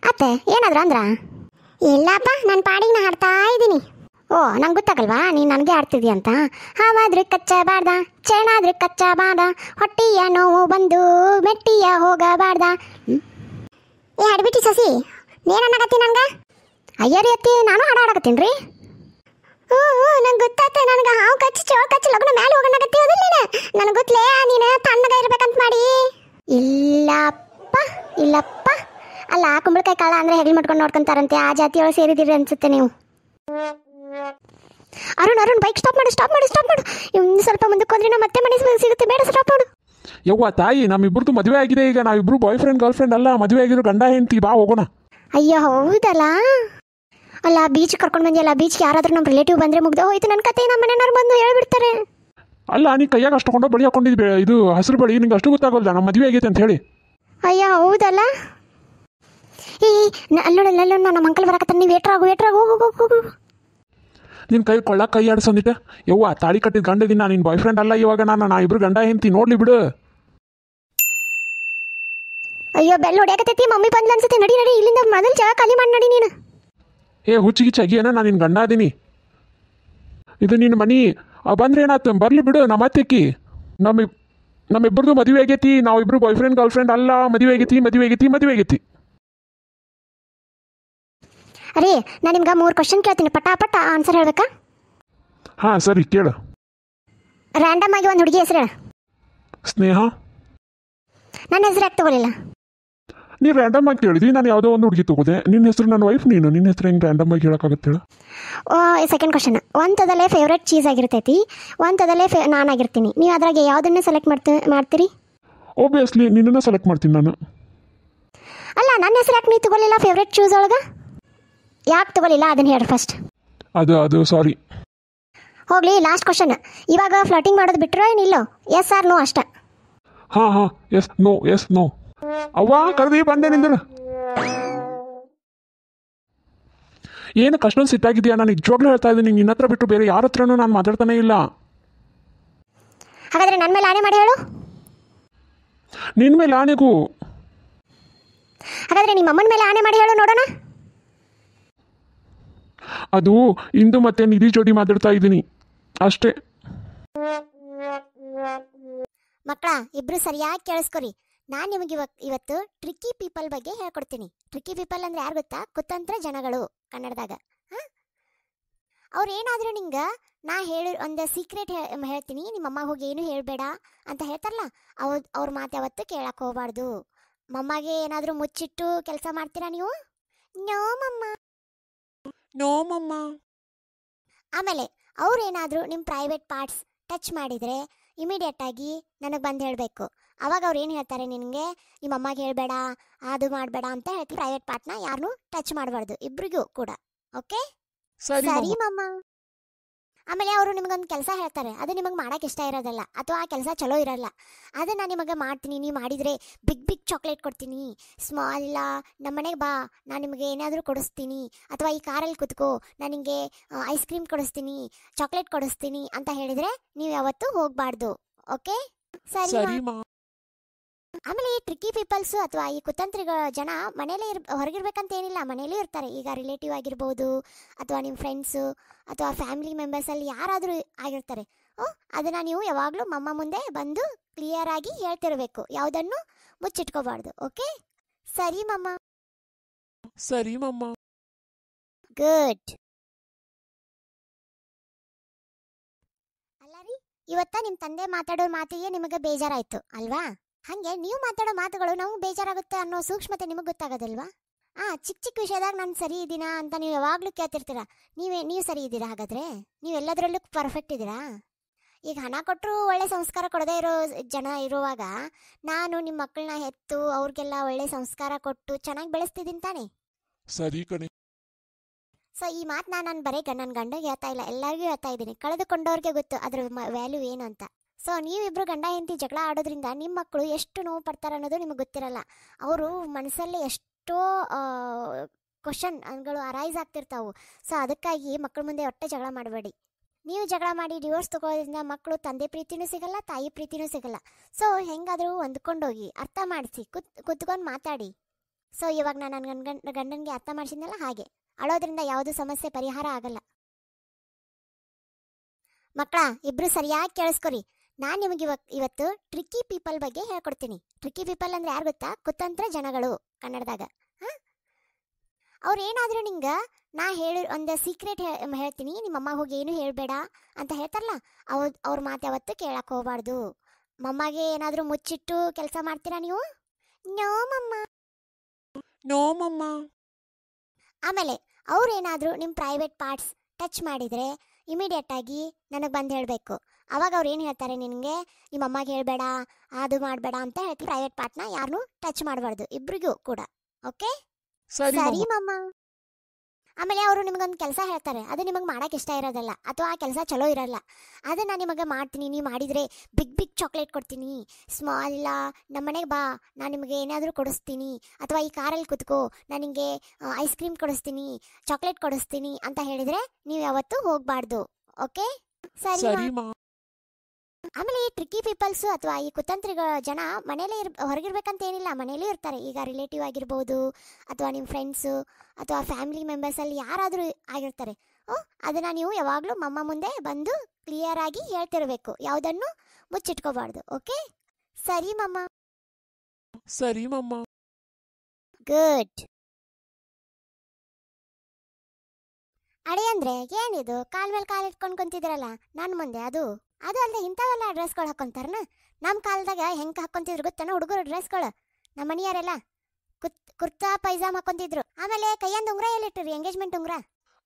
ಅತ್ತೆ ಏನಾದ್ರು ಅಂದ್ರ? ಇಲ್ಲಪ್ಪ, ನನ್ನ ಪಾಡಿಗೆ ನಾ ಹಾಡ್ತಾ ಇದ್ದೀನಿ. ಓ ನಂಗೆ ಗೊತ್ತಾಗಲ್ವಾ ನೀನು ನನಗೆ ಆಡ್ತಿದ್ಯಾ ಅಂತ? ಹಾವಾದ್ರೆ ಕಚ್ಚಬಾರ್ದ, ಚೇಣಾದ್ರೆ ಕಚ್ಚಬಾರ್ದ, ಹೊಟ್ಟಿಯ ನೋವು ಬಂದು ಮೆಟ್ಟಿಯ ಹೋಗಬಾರ್ದ. ಏ ಹಾಡ್ಬಿಟ್ಟಿ ಸಸಿ, ನೀನನ್ನಾಗತ್ತಿ ನಂಗೆ? ಅಯ್ಯರಿ ಅತ್ತಿ, ನಾನು ಹಾಡಾಡಕತ್ತೀನಿ ರೀ. ನಂಗೆ ಗೊತ್ತಾತ, ನನಗೆ ಹಾವು ಕಚ್ಚಿ ಚೋಳು ಕಚ್ಚಿ ಲಗ್ನ ಮೇಲೆ ಹೋಗೋಣಾಗತ್ತಿ ಹೋದಿಲ್ಲ ನೀನು. ನನಗೆ ಗೊತ್ತಲೇ ನೀನು ತಣ್ಣಗ ಇರ್ಬೇಕಂತ ಮಾಡಿ. ಇಲ್ಲಪ್ಪ ಅಲ್ಲ, ಕುಂಬಳಕಾಯಿ ಕಾಳ ಅಂದರೆ ಹೆಗಲು ಮಾಡ್ಕೊಂಡು ನೋಡ್ಕೊಂತಾರಂತೆ, ಆ ಜಾತಿಯೊಳಗೆ ಸೇರಿದಿರಿ ಅನ್ಸುತ್ತೆ ನೀವು. ಅರುಣ್ ಬೈಕ್ ಸ್ಟಾಪ್ ಮಾಡು. ಇನ್ನು ಸ್ವಲ್ಪ ಮುಂದಕ್ಕೆ ಹೋದ್ರೆ ಮತ್ತೆ ಮನೆ ಸಿಗುತ್ತೆ, ಬೇಡ ಸ್ಟಾಪ್ ಮಾಡು. ಯವ್ವ ತಾಯಿ, ನಮ್ಮಿಬ್ರದ್ದು ಮದುವೆ ಆಗಿದೆ ಈಗ, ನಾವಿಬ್ರು ಬಾಯ್ ಫ್ರೆಂಡ್ ಗರ್ಲ್ ಫ್ರೆಂಡ್ ಅಲ್ಲ, ಮದುವೆ ಆಗಿರೋ ಗಂಡ ಹೆಂಡತಿ. ಬಾ ಹೋಗೋಣ. ಅಯ್ಯೋ ಹೌದಲ್ಲ. ಅಲ್ಲ ಬೀಚ್ ಕರ್ಕೊಂಡು ಬಂದಿಯಲ್ಲ, ಬೀಚ್ಗೆ ಯಾರಾದ್ರೂ ನಮ್ಮ ರಿಲೇಟಿವ್ ಬಂದರೆ ಮುಗ್ದೆ ಹೋಯ್ತು ನನ್ನ ಕತೆ. ನಮ್ಮ ಮನೆಯವ್ರು ಬಂದು ಹೇಳ್ಬಿಡ್ತಾರೆ. ಅಲ್ಲ ನೀ ಕೈಯಾಗ ಅಷ್ಟು ಕೊಂಡು ಬಳಿ ಹಾಕೊಂಡಿದ್ದೆ, ಇದು ಹಸಿರು ಬಳಿ, ನಿಂಗೆ ಅಷ್ಟು ಗೊತ್ತಾಗಲ್ಲ ನಮ್ಮ ಮದುವೆ ಆಗೈತೆ ಅಂತ ಹೇಳಿ. ಅಯ್ಯೋ ಹೌದಲ್ಲ. ಅಲ್ಲೋಡಲ್ಲ ನಮ್ಮ ಅಂಕಲ್ ಬರಕತ್ತ, ನೀವು ವೇಟ್ರಾಗು ಹೋಗು. ನಿನ್ನ ಕೈ ಕೊಳ್ಳ ಕೈ ಆಡಿಸಂದಿಟ್ಟೆ. ಯವ್ವ ತಾಳಿ ಕಟ್ಟಿದ ಗಂಡದಿನ, ನಿನ್ನ ಬಾಯ್ ಫ್ರೆಂಡ್ ಅಲ್ಲ ಇವಾಗ, ನಾ ಇಬ್ರು ಗಂಡ ಹೆಂಡ್ತಿ, ನೋಡ್ಲಿ ಬಿಡು. ಅಯ್ಯೋ ಬೆಲ್ ಹೊಡ್ಯಾಕತ್ತೈತಿ, ಮಮ್ಮಿ ಬಂದ್ಲ ಅನ್ಸುತ್ತೆ. ನಡಿ ಇಲ್ಲಿಂದ ಮೊದಲು ಜಾಗ ಖಾಲಿ ಮಾಡಿ ನಡಿ ನೀನು. ಹುಚ್ಚಿಗಿಚ್ಚಾಗಿ ಏನ, ನಾನು ನಿನ್ನ ಗಂಡ ಅದೀನಿ, ಇದು ನಿನ್ನ ಮನಿ. ಬಂದ್ರೆ ಏನಾಯ್ತು, ಬರ್ಲಿ ಬಿಡು. ನಮ್ಮ ಅತ್ತೆಕ್ಕಿ ನಮ್ಮಿಬ್ಬರದು ಮದುವೆ ಆಗೈತಿ, ನಾವಿಬ್ರು ಬಾಯ್ ಫ್ರೆಂಡ್ ಗರ್ಲ್ ಫ್ರೆಂಡ್ ಅಲ್ಲ, ಮದುವೆ ಆಗೈತಿ. ರೀ ನಾನು ನಿಮ್ಗೆ 3 ಕ್ವಶನ್ ಕೇಳ್ತೀನಿ, ಪಟಾಪಟ್ ಆನ್ಸರ್ ಹೇಳ್ಬೇಕಾ? ಹಾಂ ಸರಿ ಕೇಳು. ರ್ಯಾಂಡಮ್ ಆಗಿ ಒಂದು ಹುಡುಗಿ ಹೆಸರು ಹೇಳ. ಸ್ನೇಹ. ನನ್ನ ಹೆಸರು ಯಾಕೆ ತಗೊಳ್ಳಿಲ್ಲ? ನೀನು ರ್ಯಾಂಡಮ್ ಆಗಿ ಕೇಳಿದ್ವಿ, ನಾನು ಯಾವುದೋ ಒಂದು ಹುಡುಗಿ ತಗೋದೆ. ನಿನ್ನ ಹೆಸರು ನನ್ನ ವೈಫ್, ನಿನ್ನ ಹೆಸರು ಹೆಂಗೆ ರ್ಯಾಂಡಮ್ ಆಗಿ ಹೇಳೋಕ್ಕಾಗತ್ತೆ ಹೇಳು? ಸೆಕೆಂಡ್ ಕ್ವಶನ್, ಒಂಥದಲ್ಲೇ ಫೇವ್ರೇಟ್ ಚೀಸ್ ಆಗಿರ್ತೈತಿ, ಒಂಥದಲ್ಲೇ ನಾನಾಗಿರ್ತೀನಿ, ನೀವು ಅದ್ರಾಗೆ ಯಾವುದನ್ನು ಸೆಲೆಕ್ಟ್ ಮಾಡ್ತೀರಿ? ಓಬಿಯಸ್ಲಿ ನಿನ್ನನ್ನು ಸೆಲೆಕ್ಟ್ ಮಾಡ್ತೀನಿ ನಾನು. ಅಲ್ಲ, ನನ್ನ ಹೆಸರು ಯಾಕೆ ನೀವು ತಗೊಳ್ಳಿಲ್ಲ ಫೇವ್ರೇಟ್ ಚೂಸ್ ಒಳಗೆ? ಯಾಕೆ ತಗೊಳ್ಳಿಲ್ಲ ಅದನ್ನು ಹೇಳಿ ಫಸ್ಟ್. ಅದು ಸಾರಿ. ಹೋಗ್ಲಿ, ಲಾಸ್ಟ್ ಕ್ವಶನ್. ಇವಾಗ ಫ್ಲರ್ಟಿಂಗ್ ಮಾಡೋದು ಬಿಟ್ಟರೋ ಏನಿಲ್ಲೋ? ಎಸ್ ಆರ್ ನೋ ಅಷ್ಟ? ಹಾಂ ಎಸ್ ನೋ. ಅವ್ವ ಕರೆದಿ ಬಂದೆ ನಿಂದ. ಏನು ಅಷ್ಟೊಂದು ಸಿಟ್ಟಾಗಿದೆಯಾ? ನಾನು ನಿಜವಾಗ್ಲೂ ಹೇಳ್ತಾ ಇದ್ದೀನಿ, ನಿನ್ನ ಹತ್ರ ಬಿಟ್ಟು ಬೇರೆ ಯಾರ ಹತ್ರನೂ ನಾನು ಮಾತಾಡ್ತಾನೆ ಇಲ್ಲ. ಹಾಗಾದ್ರೆ ನನ್ನ ಮೇಲೆ ಆಣೆ ಮಾಡಿ ಹೇಳು. ನಿನ್ನ ಮೇಲೆ ಆಣೆಗೂ. ಹಾಗಾದ್ರೆ ನಿಮ್ಮ ಅಮ್ಮನ ಮೇಲೆ ಆಣೆ ಮಾಡಿ ಹೇಳು ನೋಡೋಣ. ಅದು ಇಂದು ಮತ್ತೆ ನಿಧಿ ಜೋಡಿ ಮಾತಾಡ್ತಾ ಇದ್ದೀನಿ ಅಷ್ಟೇ. ಮಕ್ಕಳ ಇಬ್ರು ಸರಿಯಾಗಿ ಕೇಳಿಸ್ಕೊರಿ. ನಾನು ನಿಮಗೆ ಇವತ್ತು ಟ್ರಿಕ್ಕಿ ಪೀಪಲ್ ಬಗ್ಗೆ ಹೇಳ್ಕೊಡ್ತೀನಿ. ಟ್ರಿಕ್ಕಿ ಪೀಪಲ್ ಅಂದ್ರೆ ಯಾರು ಗೊತ್ತಾ? ಕುತಂತ್ರ ಜನಗಳು ಕನ್ನಡದಾಗ. ಅವ್ರು ಏನಾದರೂ ನಿಂಗೆ ನಾ ಹೇಳಿ ಒಂದು ಸೀಕ್ರೆಟ್ ಹೇಳ್ತೀನಿ, ನಿಮ್ಮಮ್ಮ ಹೋಗಿ ಏನು ಹೇಳಬೇಡ ಅಂತ ಹೇಳ್ತಾರಲ್ಲ, ಅವ್ರ ಮಾತು ಯಾವತ್ತು ಕೇಳಕ್ಕೆ ಹೋಗಬಾರ್ದು. ಮಮ್ಮಗೆ ಏನಾದರೂ ಮುಚ್ಚಿಟ್ಟು ಕೆಲಸ ಮಾಡ್ತೀರಾ ನೀವು? ನೋ ಮಮ್ಮ. ಆಮೇಲೆ ಅವ್ರೇನಾದರೂ ನಿಮ್ಮ ಪ್ರೈವೇಟ್ ಪಾರ್ಟ್ಸ್ ಟಚ್ ಮಾಡಿದರೆ ಇಮಿಡಿಯೇಟಾಗಿ ನನಗೆ ಬಂದು ಹೇಳಬೇಕು. ಅವಾಗ ಅವ್ರು ಏನು ಹೇಳ್ತಾರೆ ನಿನಗೆ? ನಿಮ್ಮ ಅಮ್ಮಗೆ ಹೇಳಬೇಡ, ಅದು ಮಾಡಬೇಡ ಅಂತ ಹೇಳ್ತೀನಿ. ಪ್ರೈವೇಟ್ ಪಾರ್ಟ್ನ ಯಾರನ್ನೂ ಟಚ್ ಮಾಡಬಾರ್ದು, ಇಬ್ರಿಗೂ ಕೂಡ. ಓಕೆ? ಸರಿ ಮಮ್ಮ. ಆಮೇಲೆ ಅವರು ನಿಮಗೊಂದು ಕೆಲಸ ಹೇಳ್ತಾರೆ, ಅದು ನಿಮಗೆ ಮಾಡೋಕೆ ಇಷ್ಟ ಇರೋದಲ್ಲ, ಅಥವಾ ಆ ಕೆಲಸ ಚಲೋ ಇರಲ್ಲ. ಅದನ್ನು ನಾನು ನಿಮಗೆ ಮಾಡ್ತೀನಿ, ನೀವು ಮಾಡಿದರೆ ಬಿಗ್ ಚಾಕ್ಲೇಟ್ ಕೊಡ್ತೀನಿ, ಸ್ಮಾಲ್ ಇಲ್ಲ ನಮ್ಮ ಮನೆಗೆ ಬಾ ನಾನು ನಿಮಗೆ ಏನಾದರೂ ಕೊಡಿಸ್ತೀನಿ, ಅಥವಾ ಈ ಕಾರಲ್ಲಿ ಕೂತ್ಕೋ ನಾನು ನಿಮಗೆ ಐಸ್ ಕ್ರೀಮ್ ಕೊಡಿಸ್ತೀನಿ, ಚಾಕ್ಲೇಟ್ ಕೊಡಿಸ್ತೀನಿ ಅಂತ ಹೇಳಿದರೆ ನೀವು ಯಾವತ್ತೂ ಹೋಗಬಾರ್ದು. ಓಕೆ? ಸರಿ. ಆಮೇಲೆ ಈ ಟ್ರಿಕ್ಕಿ ಪೀಪಲ್ಸು ಅಥವಾ ಈ ಕುತಂತ್ರಿಗಳ ಜನ ಮನೇಲೇ ಹೊರಗಿರ್ಬೇಕಂತ ಏನಿಲ್ಲ, ಮನೇಲೂ ಇರ್ತಾರೆ. ಈಗ ರಿಲೇಟಿವ್ ಆಗಿರ್ಬೋದು, ಅಥವಾ ನಿಮ್ಮ ಫ್ರೆಂಡ್ಸು ಅಥವಾ ಫ್ಯಾಮಿಲಿ ಮೆಂಬರ್ಸಲ್ಲಿ ಯಾರಾದರೂ ಆಗಿರ್ತಾರೆ. ಅದನ್ನು ನೀವು ಯಾವಾಗಲೂ ಮಮ್ಮ ಮುಂದೆ ಬಂದು ಕ್ಲಿಯರ್ ಆಗಿ ಹೇಳ್ತಿರ್ಬೇಕು, ಯಾವುದನ್ನು ಮುಚ್ಚಿಟ್ಕೋಬಾರ್ದು. ಓಕೆ? ಸರಿ ಮಮ್ಮ. ಗುಡ್. ಅಲ್ಲ ರೀ, ಇವತ್ತ ನಿಮ್ಮ ತಂದೆ ಮಾತಾಡೋ ಮಾತಿಗೆ ನಿಮಗೆ ಬೇಜಾರಾಯ್ತು ಅಲ್ವಾ? ಹಾಗೆ ನೀವು ಮಾತಾಡೋ ಮಾತುಗಳು ನಮಗೆ ಬೇಜಾರಾಗುತ್ತೆ ಅನ್ನೋ ಸೂಕ್ಷ್ಮತೆ ನಿಮಗೆ ಗೊತ್ತಾಗೋದಿಲ್ವಾ? ಚಿಕ್ಕ ವಿಷಯದಾಗ ನಾನು ಸರಿ ಇದ್ದೀನಾ ಅಂತ ನೀವು ಯಾವಾಗಲೂ ಕೇಳ್ತಿರ್ತೀರಾ. ನೀವು ಸರಿ ಇದ್ದೀರಾ? ಹಾಗಾದರೆ ನೀವು ಎಲ್ಲದರಲ್ಲೂ ಪರ್ಫೆಕ್ಟ್ ಇದ್ದೀರಾ? ಈಗ ಹಣ ಕೊಟ್ಟರು ಒಳ್ಳೆ ಸಂಸ್ಕಾರ ಕೊಡದೇ ಇರೋ ಜನ ಇರುವಾಗ ನಾನು ನಿಮ್ಮ ಮಕ್ಕಳನ್ನ ಹೆತ್ತು ಅವ್ರಿಗೆಲ್ಲ ಒಳ್ಳೆ ಸಂಸ್ಕಾರ ಕೊಟ್ಟು ಚೆನ್ನಾಗಿ ಬೆಳೆಸ್ತಿದ್ದೀನಿ ತಾನೆ? ಸರಿ ಕಣೆ. ಸೊ ಈ ಮಾತು ನಾನು ಬರೀ ನನ್ನ ಗಂಡಗೆ ಹೇಳ್ತಾ ಇಲ್ಲ, ಎಲ್ಲರಿಗೂ ಹೇಳ್ತಾ ಇದ್ದೀನಿ. ಕಳೆದುಕೊಂಡವ್ರಿಗೆ ಗೊತ್ತು ಅದ್ರ ವ್ಯಾಲ್ಯೂ ಏನು ಅಂತ. ಸೊ ನೀವಿಬ್ರು ಗಂಡ ಹೆಂಡತಿ ಜಗಳ ಆಡೋದ್ರಿಂದ ನಿಮ್ಮ ಮಕ್ಕಳು ಎಷ್ಟು ನೋವು ಪಡ್ತಾರೆ ಅನ್ನೋದು ನಿಮಗೆ ಗೊತ್ತಿರಲ್ಲ. ಅವರು ಮನಸ್ಸಲ್ಲಿ ಎಷ್ಟೋ ಕ್ವಶನ್ಗಳು ಅರೈಸ್ ಆಗ್ತಿರ್ತಾವೆ. ಸೊ ಅದಕ್ಕಾಗಿ ಮಕ್ಕಳ ಮುಂದೆ ಒಟ್ಟೆ ಜಗಳ ಮಾಡಬೇಡಿ. ನೀವು ಜಗಳ ಮಾಡಿ ಡಿವೋರ್ಸ್ ತಗೊಳ್ಳೋದ್ರಿಂದ ಮಕ್ಕಳು ತಂದೆ ಪ್ರೀತಿನೂ ಸಿಗಲ್ಲ, ತಾಯಿ ಪ್ರೀತಿನೂ ಸಿಗಲ್ಲ. ಸೊ ಹೆಂಗಾದರೂ ಹೊಂದ್ಕೊಂಡೋಗಿ ಅರ್ಥ ಮಾಡಿಸಿ ಕುತ್ಕೊಂಡು ಮಾತಾಡಿ. ಸೊ ಇವಾಗ ನಾನು ನನ್ನ ಗಂಡನಿಗೆ ಅರ್ಥ ಮಾಡಿಸಿದ್ನಲ್ಲ, ಹಾಗೆ ಅಳೋದ್ರಿಂದ ಯಾವುದೂ ಸಮಸ್ಯೆ ಪರಿಹಾರ ಆಗಲ್ಲ. ಮಕ್ಕಳ ಇಬ್ರು ಸರಿಯಾಗಿ ಕೇಳಿಸ್ಕೊರಿ. ನಾನು ನಿಮಗೆ ಇವತ್ತು ಟ್ರಿಕ್ಕಿ ಪೀಪಲ್ ಬಗ್ಗೆ ಹೇಳ್ಕೊಡ್ತೀನಿ. ಟ್ರಿಕ್ಕಿ ಪೀಪಲ್ ಅಂದ್ರೆ ಯಾರು ಗೊತ್ತಾ? ಕುತಂತ್ರ ಜನಗಳು ಕನ್ನಡದಾಗ. ಅವ್ರು ಏನಾದರೂ ನಿಂಗೆ ನಾ ಹೇಳಿ ಒಂದು ಸೀಕ್ರೆಟ್ ಹೇಳ್ತೀನಿ, ನಿಮ್ಮಮ್ಮ ಹೋಗಿ ಏನು ಹೇಳಬೇಡ ಅಂತ ಹೇಳ್ತಾರಲ್ಲ, ಅವ್ರ ಮಾತು ಯಾವತ್ತು ಕೇಳಕ್ಕೆ ಹೋಗಬಾರ್ದು. ಮಮ್ಮಗೆ ಏನಾದರೂ ಮುಚ್ಚಿಟ್ಟು ಕೆಲಸ ಮಾಡ್ತೀರಾ ನೀವು? ನೋ ಮಮ್ಮ. ಆಮೇಲೆ ಅವ್ರೇನಾದರೂ ನಿಮ್ಮ ಪ್ರೈವೇಟ್ ಪಾರ್ಟ್ಸ್ ಟಚ್ ಮಾಡಿದರೆ ಇಮಿಡಿಯೇಟಾಗಿ ನನಗೆ ಬಂದು ಹೇಳಬೇಕು. ಅವಾಗ ಅವ್ರು ಏನು ಹೇಳ್ತಾರೆ ನಿನಗೆ? ನಿಮ್ಮ ಅಮ್ಮಗೆ ಹೇಳಬೇಡ, ಅದು ಮಾಡಬೇಡ ಅಂತ ಹೇಳ್ತೀನಿ. ಪ್ರೈವೇಟ್ ಪಾರ್ಟ್ನ ಯಾರನ್ನೂ ಟಚ್ ಮಾಡಬಾರ್ದು, ಇಬ್ರಿಗೂ ಕೂಡ. ಓಕೆ? ಸರಿ ಮಮ್ಮ. ಆಮೇಲೆ ಅವರು ನಿಮಗೊಂದು ಕೆಲಸ ಹೇಳ್ತಾರೆ, ಅದು ನಿಮಗೆ ಮಾಡೋಕೆ ಇಷ್ಟ ಇರೋದಲ್ಲ, ಅಥವಾ ಆ ಕೆಲಸ ಚಲೋ ಇರಲ್ಲ. ಅದನ್ನು ನಾನು ನಿಮಗೆ ಮಾಡ್ತೀನಿ, ನೀವು ಮಾಡಿದರೆ ಬಿಗ್ ಚಾಕ್ಲೇಟ್ ಕೊಡ್ತೀನಿ, ಸ್ಮಾಲ್ ಇಲ್ಲ ನಮ್ಮ ಮನೆಗೆ ಬಾ ನಾನು ನಿಮಗೆ ಏನಾದರೂ ಕೊಡಿಸ್ತೀನಿ, ಅಥವಾ ಈ ಕಾರಲ್ಲಿ ಕೂತ್ಕೋ ನಾನು ನಿಮಗೆ ಐಸ್ ಕ್ರೀಮ್ ಕೊಡಿಸ್ತೀನಿ, ಚಾಕ್ಲೇಟ್ ಕೊಡಿಸ್ತೀನಿ ಅಂತ ಹೇಳಿದರೆ ನೀವು ಯಾವತ್ತೂ ಹೋಗಬಾರ್ದು. ಓಕೆ? ಸರಿ. ಆಮೇಲೆ ಈ ಟ್ರಿಕ್ಕಿ ಪೀಪಲ್ಸು ಅಥವಾ ಈ ಕುತಂತ್ರಿಗಳ ಜನ ಮನೇಲೇ ಹೊರಗಿರ್ಬೇಕಂತ ಏನಿಲ್ಲ, ಮನೇಲೂ ಇರ್ತಾರೆ. ಈಗ ರಿಲೇಟಿವ್ ಆಗಿರ್ಬೋದು, ಅಥವಾ ನಿಮ್ಮ ಫ್ರೆಂಡ್ಸು ಅಥವಾ ಫ್ಯಾಮಿಲಿ ಮೆಂಬರ್ಸಲ್ಲಿ ಯಾರಾದರೂ ಆಗಿರ್ತಾರೆ. ಅದನ್ನು ನೀವು ಯಾವಾಗಲೂ ಮಮ್ಮ ಮುಂದೆ ಬಂದು ಕ್ಲಿಯರ್ ಆಗಿ ಹೇಳ್ತಿರ್ಬೇಕು, ಯಾವುದನ್ನು ಮುಚ್ಚಿಟ್ಕೋಬಾರ್ದು. ಓಕೆ? ಸರಿ ಮಮ್ಮ. ಗುಡ್. ಅಡಿ ಅಂದ್ರೆ ಏನಿದು ಕಾಲ್ ಮೇಲೆ ಕಾಲ್ ಇಟ್ಕೊಂಡು ಕುಂತಿದ್ರಲ್ಲ ನನ್ನ ಮುಂದೆ ಅದು ಅದು ಅಲ್ಲದೆ ಇಂಥವೆಲ್ಲ ಡ್ರೆಸ್ಗಳು ಹಾಕೊಂತಾರನ. ನಮ್ಮ ಕಾಲದಾಗ ಹೆಂಗೆ ಹಾಕೊಂತಿದ್ರು ಗೊತ್ತೇನೋ ಹುಡುಗರು ಡ್ರೆಸ್ಗಳು. ನಮ್ಮ ಮನೆಯವರೆಲ್ಲ ಕುರ್ತಾ ಪೈಜಾಮ್ ಹಾಕೊಂತಿದ್ರು. ಆಮೇಲೆ ಕೈಯಂದು ಉಂಗ್ರ ಎಲ್ಲಿಟ್ಟಿರಿ? ಎಂಗೇಜ್ಮೆಂಟ್ ಉಂಗ್ರ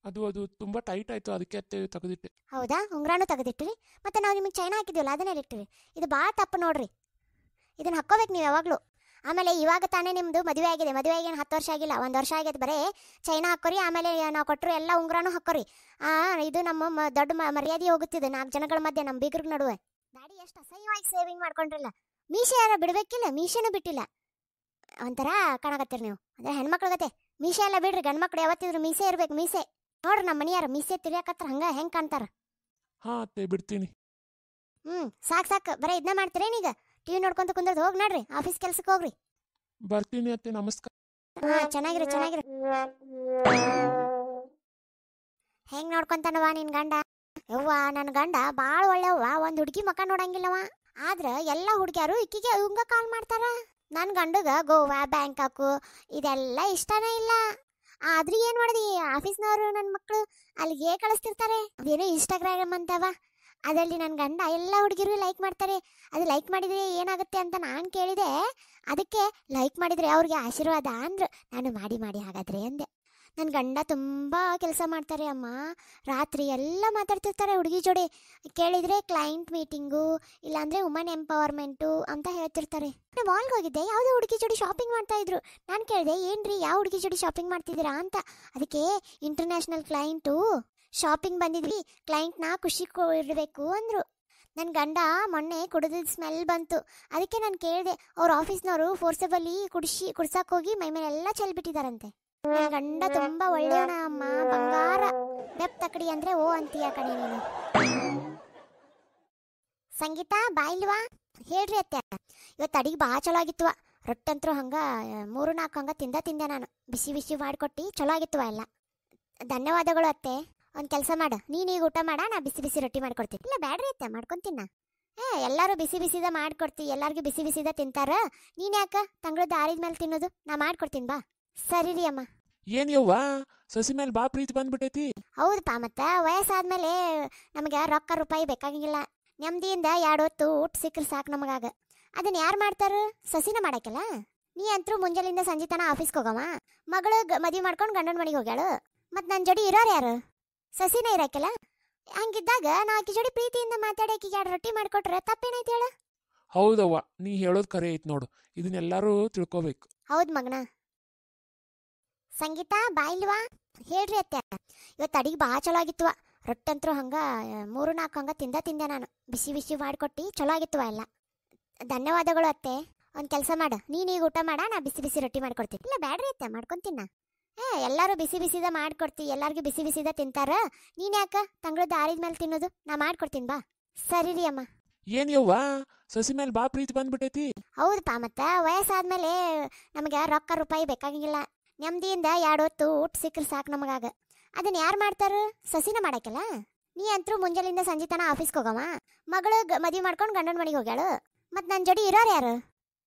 ಅದು ತುಂಬಾ ಟೈಟ್ ಆಯ್ತು, ಅದಕ್ಕೆ ಅತ್ತೆ ತೆಗೆದಿಟ್ಟೆ. ಹೌದಾ? ಉಂಗ್ರಾನು ತೆಗೆದಿಟ್ಟಿರಿ. ಮತ್ತೆ ನಾವು ನಿಮಗೆ ಚೈನಾ ಹಾಕಿದ್ವಲ್ಲ ಅದನ್ನೇ ಇಟ್ಟಿರಿ. ಇದು ಭಾಳ ತಪ್ಪು ನೋಡ್ರಿ. ಇದನ್ನ ಹಾಕ್ಕೋಬೇಕು ನೀವು ಯಾವಾಗಲೂ. ಆಮೇಲೆ ಇವಾಗ ತಾನೇ ನಿಮ್ಮದು ಮದುವೆ ಆಗಿದೆ. ಮದುವೆ ಆಗಿ 10 ವರ್ಷ ಆಗಿಲ್ಲ, 1 ವರ್ಷ ಆಗೈತೆ. ಬರೀ ಚೈನಾ ಹಾಕೋರಿ. ಆಮೇಲೆ ನಾವು ಕೊಟ್ಟರು ಎಲ್ಲ ಉಂಗ್ರಾನು ಹಾಕೋರಿ. ಇದು ನಮ್ಮ ದೊಡ್ಡ ಮರ್ಯಾದೆ ಹೋಗುತ್ತಿದೆ 4 ಜನಗಳ ಮಧ್ಯೆ, ನಮ್ಮ ಬೀಗ್ರ ನಡುವೆ. ದಾಡಿ ಎಷ್ಟು ಅಸಹ್ಯವಾಗಿ ಸೇವಿಂಗ್ ಮಾಡ್ಕೊಂಡ್ರಲ್ಲ. ಮೀಸೆ ಯಾರ ಬಿಡ್ಬೇಕಿಲ್ಲ, ಮೀಸೆನೂ ಬಿಟ್ಟಿಲ್ಲ. ಒಂಥರ ಕಾಣಕತ್ತೀರಿ ನೀವು. ಅಂದ್ರೆ ಹೆಣ್ಮಕ್ಳಿಗತ್ತೆ ಮೀಸೆ ಎಲ್ಲ ಬಿಡ್ರಿ. ಗಂಡ್ಮಕ್ಳು ಯಾವತ್ತಿದ್ರು ಮೀಸೆ ಇರ್ಬೇಕು. ಮೀಸೆ ನೋಡ್ರಿ, ನಮ್ಮ ಮನೆಯಾರ ಮೀಸೆ ತಿರ್ಯಾಕತ್ರ ಹೆಂಗೆ ಕಾಣ್ತಾರ. ಹಾ ಅತ್ತೆ ಬಿಡ್ತೀನಿ. ಸಾಕು ಬರೀ ಇದನ್ನ ಮಾಡ್ತೀರೇನೀಗ? ಟಿವಿ ನೋಡ್ಕೊಂತ ಕುಂದ್ರದು ಹೋಗಿ ನೋಡ್ರಿ. ಆಫೀಸ್ ಕೆಲ್ಸಕ್ಕೆ ಹೋಗ್ರಿ. ಬರ್ತೀನಿ ಅತ್ತೆ, ನಮಸ್ಕಾರ. ಚೆನ್ನಾಗಿರು. ಹೆಂಗ್ ನೋಡ್ಕೊಂತಾನವ ನಿನ್ ಗಂಡ? ಯವ್ವ, ನನ್ನ ಗಂಡ ಭಾಳ ಒಳ್ಳೆವ್ವ. ಒಂದು ಹುಡುಗಿ ಮಕ್ಕ ನೋಡಂಗಿಲ್ಲವ. ಆದ್ರ ಎಲ್ಲ ಹುಡುಗಿಯರು ಇಕ್ಕಿಗೆ ಇವಂಗ ಕಾಲ್ ಮಾಡ್ತಾರ. ನನ್ನ ಗಂಡಗ ಗೋವಾ ಬ್ಯಾಂಕಾಕು ಇದೆಲ್ಲ ಇಷ್ಟನೇ ಇಲ್ಲ. ಆದ್ರೂ ಏನ್ ಮಾಡಿದಿ, ಆಫೀಸ್ನವರು ನನ್ನ ಮಕ್ಕಳು ಅಲ್ಲಿಗೆ ಕಳಿಸ್ತಿರ್ತಾರೆ. ಅದೇನೋ ಇನ್ಸ್ಟಾಗ್ರಾಮ್ ಅಂತವ, ಅದರಲ್ಲಿ ನನ್ನ ಗಂಡ ಎಲ್ಲ ಹುಡುಗಿರು ಲೈಕ್ ಮಾಡ್ತಾರೆ. ಅದು ಲೈಕ್ ಮಾಡಿದ್ರೆ ಏನಾಗುತ್ತೆ ಅಂತ ನಾನು ಕೇಳಿದೆ. ಅದಕ್ಕೆ ಲೈಕ್ ಮಾಡಿದ್ರೆ ಅವ್ರಿಗೆ ಆಶೀರ್ವಾದ ಅಂದ್ರು. ನಾನು ಮಾಡಿ ಹಾಗಾದ್ರೆ ಅಂದೆ. ನನ್ನ ಗಂಡ ತುಂಬ ಕೆಲಸ ಮಾಡ್ತಾರೆ ಅಮ್ಮ. ರಾತ್ರಿ ಎಲ್ಲ ಮಾತಾಡ್ತಿರ್ತಾರೆ ಹುಡುಗಿ ಜೋಡಿ. ಕೇಳಿದರೆ ಕ್ಲೈಂಟ್ ಮೀಟಿಂಗು, ಇಲ್ಲಾಂದರೆ ವುಮನ್ ಎಂಪವರ್ಮೆಂಟು ಅಂತ ಹೇಳ್ತಿರ್ತಾರೆ. ನಾನು ಮಾಲ್ಗೆ ಹೋಗಿದ್ದೆ, ಯಾವುದೋ ಹುಡುಗಿ ಜೋಡಿ ಶಾಪಿಂಗ್ ಮಾಡ್ತಾ ಇದ್ರು. ನಾನು ಕೇಳಿದೆ, ಏನ್ರಿ ಯಾವ ಹುಡುಗಿ ಜೋಡಿ ಶಾಪಿಂಗ್ ಮಾಡ್ತಿದ್ದೀರಾ ಅಂತ. ಅದಕ್ಕೆ ಇಂಟರ್ನ್ಯಾಷನಲ್ ಕ್ಲೈಂಟು ಶಾಪಿಂಗ್ ಬಂದಿದ್ವಿ, ಕ್ಲೈಂಟ್ನ ಖುಷಿ ಇಡಬೇಕು ಅಂದರು. ನನ್ನ ಗಂಡ ಮೊನ್ನೆ ಕುಡಿದ ಸ್ಮೆಲ್ ಬಂತು. ಅದಕ್ಕೆ ನಾನು ಕೇಳಿದೆ, ಅವ್ರ ಆಫೀಸ್ನವರು ಫೋರ್ಸಬಲಿ ಕುಡ್ಸಕ್ಕೆ ಹೋಗಿ ಮೈ ಮೇಲೆ ಎಲ್ಲ ಚೆಲ್ಬಿಟ್ಟಿದಾರಂತೆ. ನನ್ನ ಗಂಡ ತುಂಬ ಒಳ್ಳೆಯವನ ಅಮ್ಮ, ಬಂಗಾರ. ಬೆಪ್ ತಕಡಿ ಅಂದ್ರೆ ಓ ಅಂತೀಯ ಕಣೆ ನೀನು. ಸಂಗೀತ ಬಾಯಿಲ್ವಾ? ಹೇಳ್ರಿ ಅತ್ತೆ. ಇವತ್ತು ಅಡಿಗೆ ಭಾಳ ಚಲೋ ಆಗಿತ್ತು. ರೊಟ್ಟಂತರೂ ಹಂಗ 3-4 ಹಂಗ ತಿಂದೆ ನಾನು. ಬಿಸಿ ಮಾಡಿಕೊಟ್ಟು ಚಲೋ ಆಗಿತ್ತು ಎಲ್ಲ. ಧನ್ಯವಾದಗಳು ಅತ್ತೆ. ಒಂದು ಕೆಲಸ ಮಾಡು, ನೀನೀಗ ಊಟ ಮಾಡ, ನಾ ಬಿಸಿ ರೊಟ್ಟಿ ಮಾಡ್ಕೊಡ್ತೀನಿ. ಇಲ್ಲ ಬ್ಯಾಡ್ರಿ ಅತ್ತೆ, ಮಾಡ್ಕೊತೀನ. ಎಲ್ಲರೂ ಬಿಸಿದ ಮಾಡ್ಕೊಡ್ತೀವಿ. ಎಲ್ಲರಿಗೂ ಬಿಸಿದ ತಿಂತಾರ. ನೀನು ಯಾಕ ತಂಗಳದ್ದು ಆರಿದ ಮೇಲೆ ತಿನ್ನೋದು? ನಾ ಮಾಡ್ಕೊಡ್ತೀನಿ ಬಾ. ಸರಿ ರೀ ಅಮ್ಮ. ಏನ್ ಯವ್ವ, ಸಸಿ ಮೇಲೆ ಬಾ ಪ್ರೀತಿ ಬಂದ್ಬಿಟ್ಟೈತಿ. ಹೌದಪ್ಪ, ಮತ್ತೆ ವಯಸ್ಸಾದ್ಮೇಲೆ ನಮಗೆ ರೊಕ್ಕ ರೂಪಾಯಿ ಬೇಕಾಗಿಲ್ಲ. ನೆಮ್ಮದಿಯಿಂದ 2 ಹೊತ್ತು ಊಟ ಸಿಕ್ಕರೆ ಸಾಕು ನಮಗಾಗ. ಅದನ್ನ ಯಾರು ಮಾಡ್ತಾರ? ಸಸಿನ ಮಾಡಾಕಲ್ಲ. ನೀ ಅಂತರೂ ಮುಂಜಾನಿಂದ ಸಂಜೆ ತನ ಆಫೀಸ್ಗೆ ಹೋಗವ. ಮಗಳು ಮದುವೆ ಮಾಡ್ಕೊಂಡು ಗಂಡನ ಮನೆಗೆ ಹೋಗ್ಯಾಳು. ಮತ್ತು ನನ್ನ ಜೋಡಿ ಇರೋರು ಯಾರು? ಸಸಿನ ಇರಾಕಲ್ಲ. ಹಂಗಿದ್ದಾಗ ನಾ ಆಕಿ ಜೋಡಿ ಪ್ರೀತಿಯಿಂದ ಮಾತಾಡಿ ಆಕಿಗೆ 2 ರೊಟ್ಟಿ ಮಾಡಿಕೊಟ್ರೆ ತಪ್ಪೇನೈತಿ ಹೇಳ? ಹೌದವ್ವ, ನೀ ಹೇಳೋದು ಕರೆ ಐತಿ ನೋಡು. ಇದನ್ನೆಲ್ಲರೂ ತಿಳ್ಕೊಬೇಕು. ಹೌದು ಮಗನ. ಸಂಗೀತ ಬಾಯಿಲ್ವಾ? ಹೇಳ್ರಿ ಅತ್ತೆ. ಇವತ್ತು ಅಡಿಗೆ ಭಾಳ ಚಲೋ ಆಗಿತ್ತು. ರೊಟ್ಟಂತರೂ ಹಂಗ 3-4 ಹಂಗ ತಿಂದೆ ನಾನು. ಬಿಸಿ ಮಾಡಿಕೊಟ್ಟು ಚಲೋ ಆಗಿತ್ತು ಎಲ್ಲ. ಧನ್ಯವಾದಗಳು ಅತ್ತೆ. ಒಂದು ಕೆಲಸ ಮಾಡು, ನೀನೀಗ ಊಟ ಮಾಡ, ನಾ ಬಿಸಿ ರೊಟ್ಟಿ ಮಾಡ್ಕೊಡ್ತೀನಿ. ಇಲ್ಲ ಬ್ಯಾಡ್ರಿ ಅತ್ತೆ, ಮಾಡ್ಕೊತೀನ. ಎಲ್ಲರೂ ಬಿಸಿದ ಮಾಡ್ಕೊಡ್ತೀವಿ. ಎಲ್ಲರಿಗೂ ಬಿಸಿದ ತಿಂತಾರ. ನೀನು ಯಾಕ ತಂಗಳದ್ದು ಆರಿದ ಮೇಲೆ ತಿನ್ನೋದು? ನಾ ಮಾಡ್ಕೊಡ್ತೀನಿ ಬಾ. ಸರಿ ರೀ ಅಮ್ಮ. ಏನ್ ಯವ್ವ, ಸಸಿ ಮೇಲೆ ಬಾ ಪ್ರೀತಿ ಬಂದ್ಬಿಟ್ಟೈತಿ. ಹೌದಪ್ಪ, ಮತ್ತೆ ವಯಸ್ಸಾದ್ಮೇಲೆ ನಮಗೆ ರೊಕ್ಕ ರೂಪಾಯಿ ಬೇಕಾಗಿಲ್ಲ. ನೆಮ್ಮದಿಯಿಂದ 2 ಹೊತ್ತು ಊಟ ಸಿಕ್ಕರೆ ಸಾಕು ನಮಗಾಗ. ಅದನ್ನ ಯಾರು ಮಾಡ್ತಾರ? ಸಸಿನ ಮಾಡಾಕಲ್ಲ. ನೀ ಅಂತರೂ ಮುಂಜಾನಿಂದ ಸಂಜೆ ತನ ಆಫೀಸ್ಗೆ ಹೋಗವ. ಮಗಳು ಮದುವೆ ಮಾಡ್ಕೊಂಡು ಗಂಡನ ಮನೆಗೆ ಹೋಗ್ಯಾಳು. ಮತ್ತು ನನ್ನ ಜೋಡಿ ಇರೋರು ಯಾರು?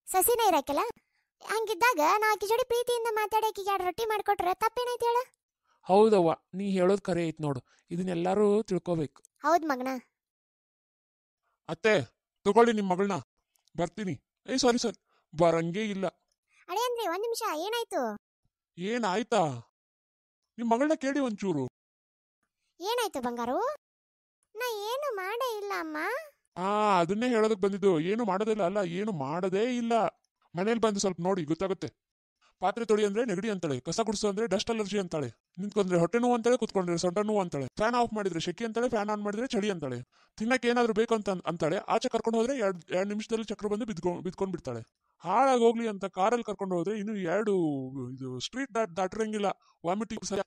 ಸಸಿನ ಇರಾಕಲ್ಲ. ಹಂಗಿದ್ದಾಗ ನಾ ಆಕಿ ಜೋಡಿ ಪ್ರೀತಿಯಿಂದ ಮಾತಾಡಿ ಆಕಿಗೆ 2 ರೊಟ್ಟಿ ಮಾಡಿಕೊಟ್ರೆ ತಪ್ಪೇನೈತಿ ಹೇಳ? ಹೌದವ್ವ, ನೀ ಹೇಳೋದು ಕರೆ ಐತಿ ನೋಡು. ಇದನ್ನೆಲ್ಲರೂ ತಿಳ್ಕೊಬೇಕು. ಹೌದು ಮಗನ. ಅತ್ತೆ ತಗೊಳ್ಳಿ ನಿಮ್ಮ ಮಗಳನ್ನ. ಬರ್ತೀನಿ. ಸಾರಿ ಬರಂಗೇ ಇಲ್ಲ. ಅಡೆ ಅಂದ್ರೆ 1 ನಿಮಿಷ. ಏನಾಯ್ತು? ಏನಾಯ್ತಾ? ನಿಮ್ಮ ಮಗಳನ್ನ ಕೇಳಿ ಒಂಚೂರು. ಏನಾಯ್ತು ಬಂಗಾರು? ನಾ ಏನು ಮಾಡೇ ಇಲ್ಲ ಅಮ್ಮ. ಅದನ್ನೇ ಹೇಳೋದಕ್ಕೆ ಬಂದಿದ್ದು. ಏನು ಮಾಡೋದಿಲ್ಲ ಅಲ್ಲ, ಏನು ಮಾಡದೇ ಇಲ್ಲ. ಮನೇಲಿ ಬಂದು ಸ್ವಲ್ಪ ನೋಡಿ ಗೊತ್ತಾಗುತ್ತೆ. ಪಾತ್ರೆ ತೊಳಿ ಅಂದ್ರೆ ನೆಗಡಿ ಅಂತಾಳೆ, ಕಸ ಗುಡಿಸು ಅಂದ್ರೆ ಡಸ್ಟ್ ಅಲರ್ಜಿ ಅಂತಾಳೆ, ನಿಂತ್ಕೊಂಡ್ರೆ ಹೊಟ್ಟೆ ನೋವು ಅಂತಾಳೆ, ಕುತ್ಕೊಂಡ್ರೆ ಸೊಂಟ ನೋವು ಅಂತಾಳೆ, ಫ್ಯಾನ್ ಆಫ್ ಮಾಡಿದ್ರೆ ಶೆಕೆ ಅಂತಾಳೆ, ಫ್ಯಾನ್ ಆನ್ ಮಾಡಿದ್ರೆ ಚಳಿ ಅಂತಾಳೆ, ತಿನ್ನಕ್ಕೆ ಏನಾದ್ರು ಬೇಕು ಅಂತಾಳೆ. ಆಚೆ ಕರ್ಕೊಂಡು ಹೋದ್ರೆ 2 ನಿಮಿಷದಲ್ಲಿ ಚಕ್ರ ಬಂದು ಬಿದ್ಕೊಂಡ್ ಬಿಡ್ತಾಳೆ. ಹಾಳಾಗೋಗ್ಲಿ ಅಂತ ಕಾರಲ್ಲಿ ಕರ್ಕೊಂಡು ಹೋದ್ರೆ ಇನ್ನು 2 ಸ್ಟ್ರೀಟ್ ದಾಟಿರಂಗಿಲ್ಲ, ವಾಮಿಟಿಂಗ್.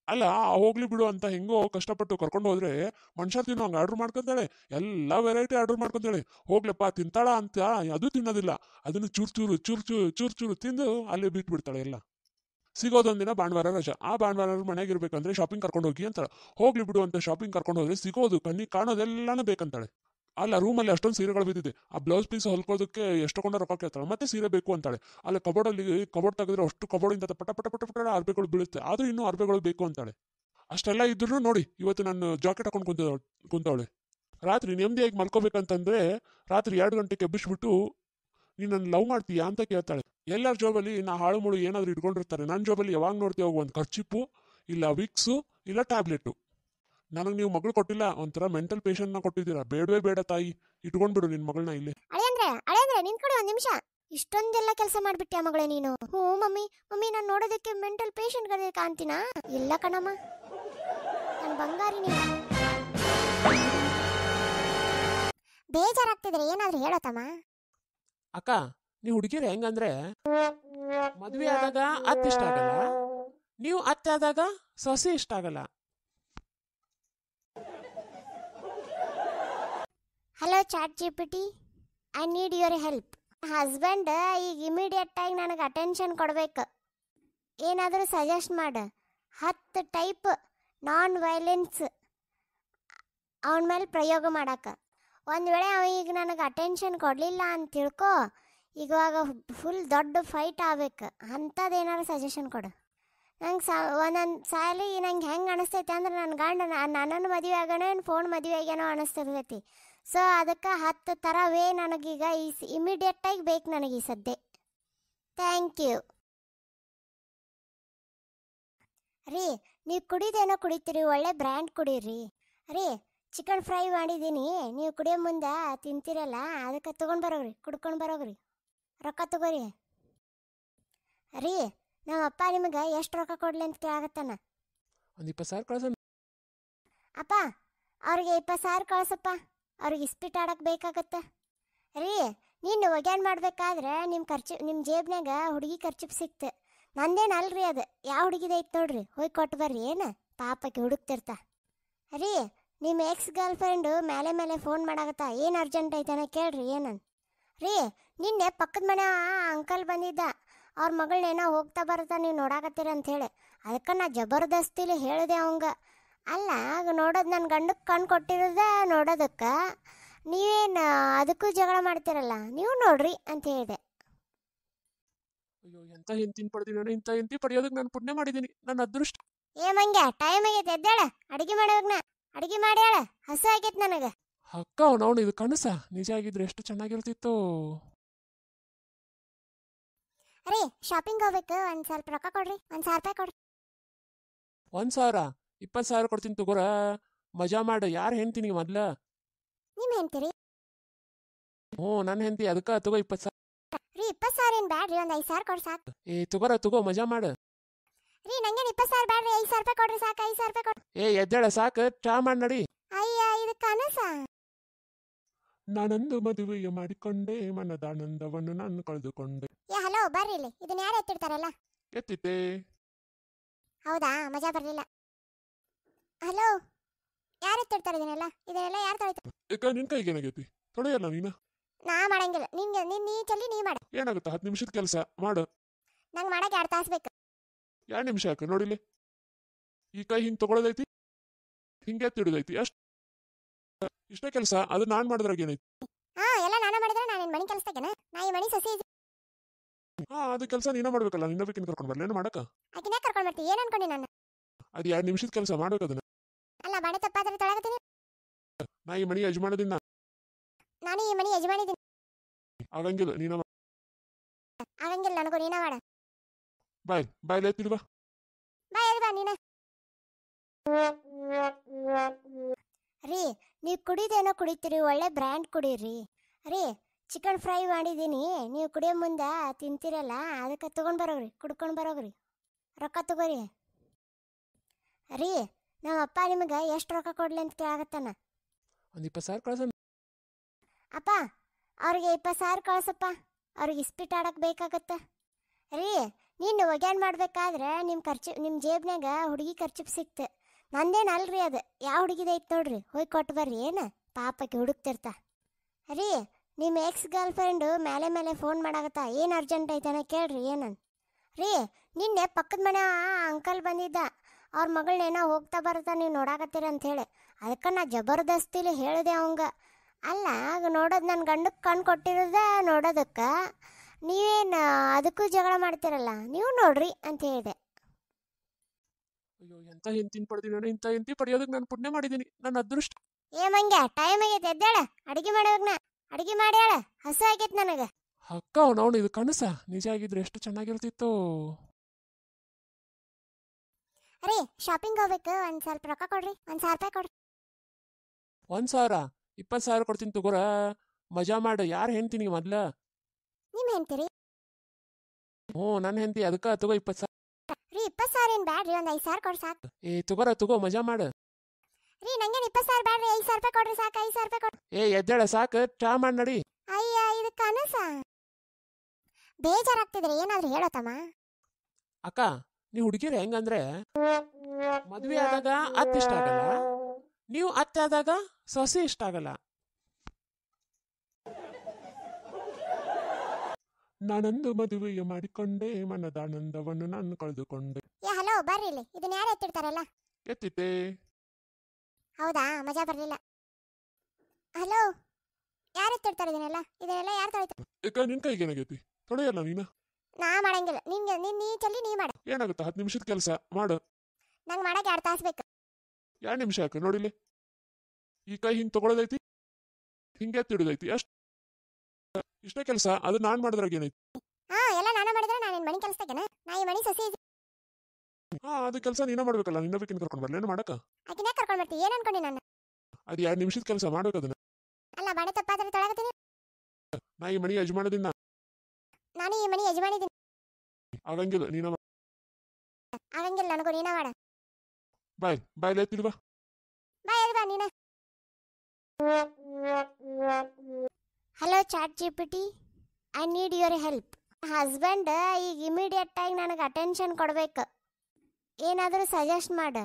ಅಲ್ಲ ಹೋಗ್ಲಿ ಬಿಡು ಅಂತ ಹೆಂಗೋ ಕಷ್ಟಪಟ್ಟು ಕರ್ಕೊಂಡು ಹೋದ್ರೆ ಮನುಷ್ಯ ತಿನ್ನೋ ಹಂಗೆ ಆರ್ಡರ್ ಮಾಡ್ಕೊಂತಾಳೆ. ಎಲ್ಲ ವೆರೈಟಿ ಆರ್ಡರ್ ಮಾಡ್ಕೊಂತಾಳೆ. ಹೋಗ್ಲಪ್ಪ ತಿಂತಾಳ ಅಂತ ಅದು ತಿನ್ನೋದಿಲ್ಲ. ಅದನ್ನು ಚೂರು ತಿಂದು ಅಲ್ಲೇ ಬಿಟ್ಬಿಡ್ತಾಳೆ. ಎಲ್ಲ ಸಿಗೋದೊಂದಿನ ಭಾನುವಾರ ರಜಾ. ಆ ಭಾನುವಾರ ಮನೆಯಾಗಿರ್ಬೇಕಂದ್ರೆ ಶಾಪಿಂಗ್ ಕರ್ಕೊಂಡು ಹೋಗಿ ಅಂತಾಳೆ. ಹೋಗ್ಲಿ ಬಿಡು ಅಂತ ಶಾಪಿಂಗ್ ಕರ್ಕೊಂಡು ಹೋದ್ರೆ ಸಿಗೋದು ಕಣ್ಣಿಗೆ ಕಾಣೋದೆಲ್ಲಾನು ಬೇಕಂತಾಳೆ. ಅಲ್ಲ ರೂಮಲ್ಲಿ ಅಷ್ಟೊಂದು ಸೀರೆಗಳು ಬಿದ್ದಿದೆ, ಆ ಬ್ಲೌಸ್ ಪೀಸ್ ಹೊಲ್ಕೋದಕ್ಕೆ ಎಷ್ಟೊಂಡ ರೊಕ್ಕ ಕೇಳ್ತಾಳೆ. ಮತ್ತೆ ಸೀರೆ ಬೇಕು ಅಂತಾಳೆ. ಅಲ್ಲಿ ಕಬೋರ್ಡ್ ತೆಗೆದ್ರೆ ಅಷ್ಟು ಕಬೋರ್ಡಿಂದ ಪಟ ಅರ್ಬೆಗಳು ಬೀಳುತ್ತೆ. ಆದ್ರೂ ಇನ್ನೂ ಅರ್ಬೆಗಳು ಬೇಕು ಅಂತಾಳೆ. ಅಷ್ಟೆಲ್ಲ ಇದ್ರು ನೋಡಿ ಇವತ್ತು ನಾನು ಜಾಕೆಟ್ ಹಾಕೊಂಡು ಕುಂತವಳೆ. ರಾತ್ರಿ ನೆಮ್ಮದಿಯಾಗಿ ಮಲ್ಕೋಬೇಕಂತಂದ್ರೆ ರಾತ್ರಿ 2 ಗಂಟೆಗೆ ಎಬ್ಬಿಸ್ಬಿಟ್ಟು ನೀನು ನನ್ನ ಲವ್ ಮಾಡ್ತೀಯಾ ಅಂತ ಕೇಳ್ತಾಳೆ. ಎಲ್ಲರ ಜಾಬಲ್ಲಿ ನಾ ಹಾಳು ಮುಳು ಏನಾದರೂ ಇಟ್ಕೊಂಡಿರ್ತಾರೆ. ನನ್ನ ಜಾಬಲ್ಲಿ ಯಾವಾಗ ನೋಡ್ತೀವಿ ಒಂದು ಖರ್ಚಿಪ್ಪು, ಇಲ್ಲ ವಿಕ್ಸು, ಇಲ್ಲ ಟ್ಯಾಬ್ಲೆಟು. ನನಗೆ ನೀವು ಮಗಳು ಕೊಟ್ಟಿಲ್ಲ, ಒಂಥರ ಮೆಂಟಲ್ ಪೇಷಂಟ್ನ ಕೊಟ್ಟಿದ್ದೀರಾ. ಬೇಡವೇ ಬೇಡ ತಾಯಿ, ಇಟ್ಕೊಂಡ್ಬಿಡು ನಿನ್ನ ಮಗಳನ್ನ ಇಲ್ಲಿ. ಅಳಿಯಂದ್ರೆ ನಿಂತ್ಕೊಡಿ ಒಂದು ನಿಮಿಷ. ಇಷ್ಟೊಂದೆಲ್ಲ ಕೆಲಸ ಮಾಡ್ಬಿಟ್ಟೆ ಮಗಳೇ ನೀನು. ಹ್ಞೂ ಮಮ್ಮಿ ನಾನು ನೋಡೋದಕ್ಕೆ ಮೆಂಟಲ್ ಪೇಷಂಟ್ ಗದೆ ಕಾಣ್ತೀನಾ? ಇಲ್ಲ ಕಣಮ್ಮ, ನನ್ನ ಬಂಗಾರಿ ನೀನು. ಬೇಜಾರಾಗ್ತಿದ್ರೆ ಏನಾದ್ರೂ ಹೇಳತ್ತಮ್ಮ. ಅಕ್ಕ, ನೀವು ಹುಡುಗಿರು ಹೆಂಗಂದ್ರೆ ಮದ್ವೆ ಆದಾಗ ಅತ್ತೆ ಇಷ್ಟ ಆಗಲ್ಲ, ನೀವು ಅತ್ತೆ ಆದಾಗ ಸೊಸೆ ಇಷ್ಟ ಆಗಲ್ಲ. Hello chat GPT, I need your help. Husband ಈಗ ಇಮಿಡಿಯೇಟ್ ಆಗಿ ನನಗೆ ಅಟೆನ್ಷನ್ ಕೊಡ್ಬೇಕು. ಏನಾದರೂ ಸಜೆಸ್ಟ್ ಮಾಡು. 10 ಟೈಪ್ ನಾನ್ ವೈಲೆನ್ಸ್ ಅವನ ಮೇಲೆ ಪ್ರಯೋಗ ಮಾಡಕ್ಕೆ. ಒಂದು ವೇಳೆ ಅವ ಈಗ ನನಗೆ ಅಟೆನ್ಷನ್ ಕೊಡಲಿಲ್ಲ ಅಂತ ತಿಳ್ಕೊ, ಇವಾಗ ಫುಲ್ ದೊಡ್ಡ ಫೈಟ್ ಆಗ್ಬೇಕು. ಅಂಥದ್ದು ಏನಾದ್ರು ಸಜೆಷನ್ ಕೊಡು. ನಂಗೆ ಒಂದೊಂದು ಸಾಲಿ ನಂಗೆ ಹೆಂಗೆ ಅನಿಸ್ತೈತೆ ಅಂದ್ರೆ ನನ್ನ ಗಂಡ ನನ್ನನ್ನು ಮದುವೆ ಆಗೋಣ ಫೋನ್ ಮದುವೆ ಆಗ್ಯಾನೋ ಅನಿಸ್ತಿರ್ತೈತಿ. ಸೊ ಅದಕ್ಕೆ 10 ಥರವೇ ನನಗೀಗ ಇಮಿಡಿಯೇಟಾಗಿ ಬೇಕು ನನಗೆ ಈ ಸದ್ಯ. ಥ್ಯಾಂಕ್ ಯು ರೀ. ನೀವು ಕುಡಿದೇನೋ ಕುಡಿತೀರಿ, ಒಳ್ಳೆ ಬ್ರ್ಯಾಂಡ್ ಕುಡೀರಿ ರೀ. ಚಿಕನ್ ಫ್ರೈ ಮಾಡಿದ್ದೀನಿ, ನೀವು ಕುಡಿಯೋ ಮುಂದೆ ತಿಂತೀರಲ್ಲ, ಅದಕ್ಕೆ ತೊಗೊಂಡು ಬರೋಗ್ರಿ, ಕುಡ್ಕೊಂಡು ಬರೋಗ್ರಿ. ರೊಕ್ಕ ತಗೋರಿ ರೀ. ನಮ್ಮ ಅಪ್ಪ ನಿಮಗೆ ಎಷ್ಟು ರೊಕ್ಕ ಕೊಡ್ಲಿ ಅಂತ ಕೇಳಾಗತ್ತಾನ. ಒಂದು 20,000 ಕಳ್ಸ. ಅಪ್ಪ ಅವ್ರಿಗೆ 20,000 ಕಳ್ಸಪ್ಪ, ಅವ್ರಿಗೆ ಇಸ್ಪಿಟ್ ಆಡಕ್ಕೆ ಬೇಕಾಗತ್ತೆ ರೀ. ನೀನು ಒಗ್ಯಾನ್ ಮಾಡ್ಬೇಕಾದ್ರೆ ನಿಮ್ಮ ಜೇಬ್ನಾಗ ಹುಡುಗಿ ಖರ್ಚಿಪ್ ಸಿಕ್ತು. ನಂದೇನು ಅಲ್ರಿ ಅದು, ಯಾವ ಹುಡುಗಿದ ಐತೆ ನೋಡ್ರಿ, ಹೋಗಿ ಕೊಟ್ಟು ಬರ್ರಿ. ಏನು ಪಾಪಕ್ಕೆ ಹುಡುಕ್ತಿರ್ತಾ ರೀ. ನಿಮ್ಮ ಎಕ್ಸ್ ಗರ್ಲ್ ಫ್ರೆಂಡು ಮೇಲೆ ಫೋನ್ ಮಾಡಾಕತ್ತಾ, ಏನು ಅರ್ಜೆಂಟ್ ಐತಾನೆ ಕೇಳ್ರಿ ಏನನ್ ರೀ. ನಿನ್ನೆ ಪಕ್ಕದ ಮನೆ ಅಂಕಲ್ ಬಂದಿದ್ದ, ಅವ್ರ ಮಗಳನ್ನೇನೋ ಹೋಗ್ತಾ ಬರ್ತಾ ನೀವು ನೋಡಾಕತ್ತೀರ ಅಂಥೇಳಿ. ಅದಕ್ಕೆ ನಾ ಜಬರ್ದಸ್ತಿಲಿ ಹೇಳಿದೆ ಅವಂಗ. ಅಲ್ಲ ನೋಡೋದು ನನ್ನ ಗಂಡಕ್ಕೆ ಕಣ್ಣು ಕೊಟ್ಟಿರೋದ ನೋಡೋದಕ್ಕೆ, ನೀವೇನು ಅದಕ್ಕೂ ಜಗಳ ಮಾಡ್ತೀರಲ್ಲ, ನೀವು ನೋಡ್ರಿ ಅಂತ ಹೇಳಿದೆ. ಅಯ್ಯೋ, ಎಂತ ಹೆಂಡತಿನ ಪಡೆದಿನ, ಇಂಥ ಹೆಂಡತಿ ಪಡೆಯೋದಕ್ಕೆ ನಾನು ಪುಣ್ಯ ಮಾಡಿದ್ದೀನಿ, ನನ್ನ ಅದೃಷ್ಟ. ಮಂಗ್ಯ ಟೈಮ್ ಆಗೈತೆ, ಎದ್ದೇಳ ಅಡಿಗೆ ಮಾಡೋಗ್ನ. ಅಡಿಗೆ ಮಾಡ್ಯಾಳ, ಹಸು ಆಗೈತೆ ನನಗೆ. ಅಕ್ಕ ಅವನು ಇದು ಕನಸ ನಿಜ ಆಗಿದ್ರೆ ಎಷ್ಟು ಚೆನ್ನಾಗಿರ್ತಿತ್ತು ರೀ. ಶಾಪಿಂಗ್ ಹೋಗ್ಬೇಕು, ಒಂದು ಸ್ವಲ್ಪ ರೊಕ್ಕ ಕೊಡ್ರಿ, 1,000 ರೂಪಾಯಿ ಕೊಡ್ರಿ. 1,000 20,000 ಕೊಡ್ತೀನಿ ತಗೋರ, ಮಜಾ ಮಾಡು. ಯಾರು ಹೆಂಡ್ತಿ ನೀವು ಮೊದ್ಲ? ನಿಮ್ಮ ಹೆಂಡ್ತಿರಿ? ಹ್ಞೂ, ನನ್ನ ಹೆಂಡತಿ. ಅದಕ್ಕೆ ತಗೋ 20,000 ರೀ. 20,000 ಏನು ಬ್ಯಾಡ್ರಿ, ಒಂದು 5,000 ಕೊಡ್ರಿ ಸಾಕು. ತಗೋ ಮಜಾ ಮಾಡು ರೀ. ನಂಗೇನು 20,000 ಬ್ಯಾಡ್ರಿ, 5,000 ರೂಪಾಯಿ ಕೊಡ್ರಿ ಸಾಕು. 5,000 ರೂಪಾಯಿ ಕೊಡ್ರಿ. ಎದ್ದೇಳ ಸಾಕು, ಚಾ ಮಾಡಿ ನಡಿ. ಅಯ್ಯ, ಇದು ಕನಸ. ನಾನಂದು ಮದುವೆಯ ಮಾಡಿಕೊಂಡೆ, ಮನದಾನಂದವನ್ನು ನಾನು ಕಳೆದುಕೊಂಡೆ. ಹಲೋ ಬರ್ರಿ ಇಲ್ಲಿ. ಇದನ್ನ ಯಾರು ಎತ್ತಿಡ್ತಾರಲ್ಲ? ಎತ್ತಿಟ್ಟೆ. ಹೌದಾ, ಮಜಾ ಬರಲಿಲ್ಲ. ಹಲೋ, ಯಾರು ಎತ್ತಿಡ್ತಾರೆ ಇದನ್ನೆಲ್ಲ ಯಾರು ತೊಳಿತಾರೆ? ಈಗ ನಿನ್ ಕೈಗೆ ಏನಾಗೈತಿ? ತೊಳೆಯಲ್ಲ ನೀನ? ನಾ ಮಾಡಂಗಿಲ್ಲ. ನೀ ಚಲ್ಲಿ ನೀ ಮಾಡು. ಏನಾಗುತ್ತೆ? 10 ನಿಮಿಷದ ಕೆಲಸ ಮಾಡು. ನಂಗೆ ಮಾಡಕ್ಕೆ 2 ತಾಸು ಬೇಕು. 2 ನಿಮಿಷ ಯಾಕೆ? ನೋಡಿಲಿ, ಈ ಕೈ ಹಿಂಗೆ ತಗೊಳ್ಳೋದೈತಿ, ಹಿಂಗೆ ಎತ್ತಿಡೋದೈತಿ, ಇಷ್ಟೇ ಕೆಲಸ. ಅದು ನಾನು ಮಾಡಿದ್ರಾಗ ಏನೈತಿ? ಎಲ್ಲ ನಾನು ಮಾಡಿದ್ರೆ ನಾನು ಮನೆ ಕೆಲಸದಾಗೇನ? ನಾ ಈ ಮನೆ ಸೊಸೆ. ಅದು ಕೆಲಸ ನೀನ ಮಾಡ್ಬೇಕಲ್ಲ. ನಿನ್ನ ಬೇಕಿನ ಕರ್ಕೊಂಡು ಬರ್ಲಿ ಏನು ಮಾಡಕ? ಆಕಿನ ಕರ್ಕೊಂಡು ಬರ್ತೀವಿ. ಏನು ಅನ್ಕೊಂಡಿ ನಾನು? ಅದು 2 ನಿಮಿಷದ ಕೆಲಸ ಮಾಡ್ಬೇಕು ಅದನ್ನ. ಅಲ್ಲ, ಬಾಡೆ ತಪ್ಪಾದ್ರೆ ತೊಳಗತ್ತೀನಿ. ನಾ ಈ ಮನೆ ಯಜಮಾನದಿಂದ. ನಾನು ಈ ಮನೆ ಯಜಮಾನಿದ್ದೀನಿ. ಆಗಂಗಿಲ್ಲ, ನೀನ ಆಗಂಗಿಲ್ಲ ನನಗೂ, ನೀನ ಮಾಡ. ಬಾಯ್ ಎತ್ತಿಲ್ವಾ? ಬಾಯ್ ಎಲ್ವಾ ನೀನ ರೀ. ನೀವು ಕುಡಿದೇನೋ ಕುಡಿತೀರಿ, ಒಳ್ಳೆ ಬ್ರ್ಯಾಂಡ್ ಕುಡೀರಿ ರೀ. ಚಿಕನ್ ಫ್ರೈ ಮಾಡಿದ್ದೀನಿ, ನೀವು ಕುಡಿಯೋ ಮುಂದೆ ತಿಂತೀರಲ್ಲ, ಅದಕ್ಕೆ ತೊಗೊಂಡು ಬರೋಗ್ರಿ, ಕುಡ್ಕೊಂಡು ಬರೋಗ್ರಿ. ರೊಕ್ಕ ತಗೋರಿ ರೀ. ನಮ್ಮ ಅಪ್ಪ ನಿಮಗೆ ಎಷ್ಟು ರೊಕ್ಕ ಕೊಡ್ಲಿ ಅಂತ ಕೇಳಾಗತ್ತಾನ. ಒಂದು 20,000 ಕಳ್ಸ. ಅಪ್ಪ ಅವ್ರಿಗೆ 20,000 ಕಳ್ಸಪ್ಪ, ಅವ್ರಿಗೆ ಇಸ್ಪಿಟ್ ಆಡಕ್ಕೆ ಬೇಕಾಗತ್ತೆ ರೀ. ನೀನು ಒಗ್ಯಾನ್ ಮಾಡ್ಬೇಕಾದ್ರೆ ನಿಮ್ಮ ಜೇಬ್ನಾಗ ಹುಡುಗಿ ಖರ್ಚಿಪ್ ಸಿಕ್ತು. ನಂದೇನು ಅಲ್ರಿ ಅದು, ಯಾವ ಹುಡುಗಿದ ಐತೆ ನೋಡ್ರಿ, ಹೋಗಿ ಕೊಟ್ಟು ಬರ್ರಿ. ಏನು ಪಾಪಕ್ಕೆ ಹುಡುಕ್ತಿರ್ತಾ ರೀ. ನಿಮ್ಮ ಎಕ್ಸ್ ಗರ್ಲ್ ಫ್ರೆಂಡು ಮೇಲೆ ಫೋನ್ ಮಾಡಾಕತ್ತಾ, ಏನು ಅರ್ಜೆಂಟ್ ಐತಾನೆ ಕೇಳ್ರಿ ಏನನ್ ರೀ. ನಿನ್ನೆ ಪಕ್ಕದ ಮನೆ ಅಂಕಲ್ ಬಂದಿದ್ದ, ಅವ್ರ ಮಗಳನ್ನೇನೋ ಹೋಗ್ತಾ ಬರ್ತಾ ನೀವು ನೋಡಾಕತ್ತೀರ ಅಂಥೇಳಿ. ಅದಕ್ಕೆ ನಾ ಜಬರ್ದಸ್ತಿಲಿ ಹೇಳಿದೆ ಅವಂಗ. ಅಲ್ಲ ನೋಡೋದು ನನ್ನ ಗಂಡಕ್ಕೆ ಕಣ್ಣು ಕೊಟ್ಟಿರೋದ ನೋಡೋದಕ್ಕೆ, ನೀವೇನು ಅದಕ್ಕೂ ಜಗಳ ಮಾಡ್ತೀರಲ್ಲ, ನೀವು ನೋಡ್ರಿ ಅಂತ ಹೇಳಿದೆ. ಅಯ್ಯೋ ಎಂತ ಹೆಂಡತಿನ ಪಡೆದಿನ ಇಂಥ ಹೆಂಡತಿ ಪಡೆಯೋದಕ್ಕೆ ನಾನು ಪುಣ್ಯ ಮಾಡಿದ್ದೀನಿ, ನನ್ನ ಅದೃಷ್ಟ. ಏ ಮಂಗ್ಯ, ಟೈಮ್ ಆಗೈತೆ, ಎದ್ದೇಳ. ಅಡಿಗೆ ಮಾಡೋಗ್ನ ಅಡಿಗೆ ಮಾಡ್ಯಾಳ, ಹಸು ಆಗೈತೆ ನನಗೆ. ಅಕ್ಕ ಅವನವನು ಇದು ಕನಸ ನಿಜ ಆಗಿದ್ರೆ ಎಷ್ಟು ಚೆನ್ನಾಗಿರ್ತಿತ್ತು. ರೀ ಶಾಪಿಂಗ್ ಹೋಗ್ಬೇಕು, ಒಂದ್ ಸ್ವಲ್ಪ ರೊಕ್ಕ ಕೊಡ್ರಿ, 1,000 ರೂಪಾಯಿ ಕೊಡ್ರಿ. 1,000 20,000 ಕೊಡ್ತೀನಿ ತಗೋರ, ಮಜಾ ಮಾಡು. ಯಾರು ಹೆಂಡ್ತೀನಿ ಮೊದ್ಲ? ನಿಮ್ ಹೆಂಡ್ತಿರಿ? ಹ್ಞೂ ನನ್ನ ಹೆಂಡತಿ, ಅದಕ್ಕೆ ತಗೋ 20,000. ರೀ 20,000 ಏನ್ ಬ್ಯಾಡ್ರಿ, ಒಂದ್ 5,000 ಕೊಡ್ರಿ ಸಾಕು. ತಗೋರ ತಗೋ, ಮಜಾ ಮಾಡು. ರೀ ನಂಗೇನ್ 20,000 ಬ್ಯಾಡ್ರಿ, 5,000 ರೂಪಾಯಿ ಕೊಡ್ರಿ ಸಾಕು, 5,000 ರೂಪಾಯಿ ಕೊಡ್ರಿ. ಎದ್ದೇಳ ಸಾಕು, ಚಾ ಮಾಡಿ ನಡಿ. ಅಯ್ಯ ಇದು ಕನಸ. ಬೇಜಾರಾಗ್ತಿದ್ರಿ, ಏನಾದ್ರೂ ಹೇಳೋತಮ್ಮ. ಅಕ್ಕ ನೀ ಹುಡುಗಿರು ಹೆಂಗಂದ್ರೆ ಮದ್ವೆ ಆದಾಗ ಅತ್ತೆ ಇಷ್ಟ ಆಗಲ್ಲ, ನೀವು ಅತ್ತೆ ಆದಾಗ ಸೊಸೆ ಇಷ್ಟ ಆಗಲ್ಲ. ನಾನಂದು ಮದುವೆಯ ಮಾಡಿಕೊಂಡೆ, ಮನದಾನಂದವನ್ನು ನಾನು ಕಳೆದುಕೊಂಡೆ. ಏ ಹಲೋ, ಬರ್ರಿ ಇಲ್ಲಿ. ಇದನ್ನ ಯಾರು ಎತ್ತಿಡ್ತಾರಲ್ಲ? ಎತ್ತಿದ್ದೆ. ಹೌದಾ, ಮಜಾ ಬರ್ಲಿಲ್ಲ. ಹಲೋ, ಯಾರು ಎತ್ತಿಡ್ತಾರೆ ಇದನ್ನೆಲ್ಲ ಯಾರು ತೊಳಿತಾರೆ? ಈಗ ನಿನ್ ಕೈಗೆ ಏನಾಗೈತಿ? ತೊಳೆಯಲ್ಲ ನೀನ? ನಾ ಮಾಡಂಗಿಲ್ಲ. ನಿಂಗೆ ನೀ ಚಲ್ಲಿ, ನೀ ಮಾಡು. ಏನಾಗುತ್ತೆ? 10 ನಿಮಿಷದ ಕೆಲಸ ಮಾಡು. ನಂಗೆ ಮಾಡಕ್ಕೆ 2 ತಾಸು ಬೇಕು. 2 ನಿಮಿಷ ಯಾಕೆ? ನೋಡಿಲಿ, ಈ ಕೈ ಹಿಂಗ್ ತಗೊಳ್ಳೋದೈತಿ, ಹಿಂಗೆ ಎತ್ತಿಡೋದೈತಿ, ಇಷ್ಟೇ ಕೆಲಸ. ಅದು ನಾನ್ ಮಾಡಿದ್ರಾಗ ಏನೈತಿ? ಎಲ್ಲ ನಾನ ಮಾಡಿದ್ರೆ ನಾನು ಮನಿ ಕೆಲಸದಾಗೇನ? ನಾ ಈ ಮನಿ ಸಸಿ. ಅದು ಕೆಲಸ ನೀನ ಮಾಡ್ಬೇಕಲ್ಲ, ನಿನ್ನ ಬೇಕಿನ ಕರ್ಕೊಂಡು ಬರ್ಲೇನು ಮಾಡಕ? ಆಕಿನ ಕರ್ಕೊಂಡ್ ಬರ್ತಿ, ಏನ್ ಅನ್ಕೊಂಡಿ ನಾನು? ಅದು 2 ನಿಮಿಷದ ಕೆಲಸ ಮಾಡ್ಬೇಕು ಅದನ್ನ. ಅಲ್ಲ, ಬಾಣೆ ತಪ್ಪಾದ್ರೆ ತೊಳಗತ್ತೀನಿ. ನಾ ಈ ಮನಿ ಯಜಮಾನದಿಂದ. ನಾನು ಈ ಮನಿ ಯಜಮಾನಿದ್ದೀನಿ. ಆಗಂಗಿಲ್ಲ, ನೀನ ಆಗಂಗಿಲ್ಲ, ನನಗೂ ನೀನ ಮಾಡ. ಬಾಯ್ ಎತ್ತಿಲ್ವಾ? ಬಾಯ್ ಎಲ್ವಾ ನೀನ. Hello chat GPT, I need your help. Husband ಈಗ ಇಮಿಡಿಯೇಟ್ ಆಗಿ ನನಗೆ ಅಟೆನ್ಷನ್ ಕೊಡ್ಬೇಕು. ಏನಾದರೂ ಸಜೆಸ್ಟ್ ಮಾಡು.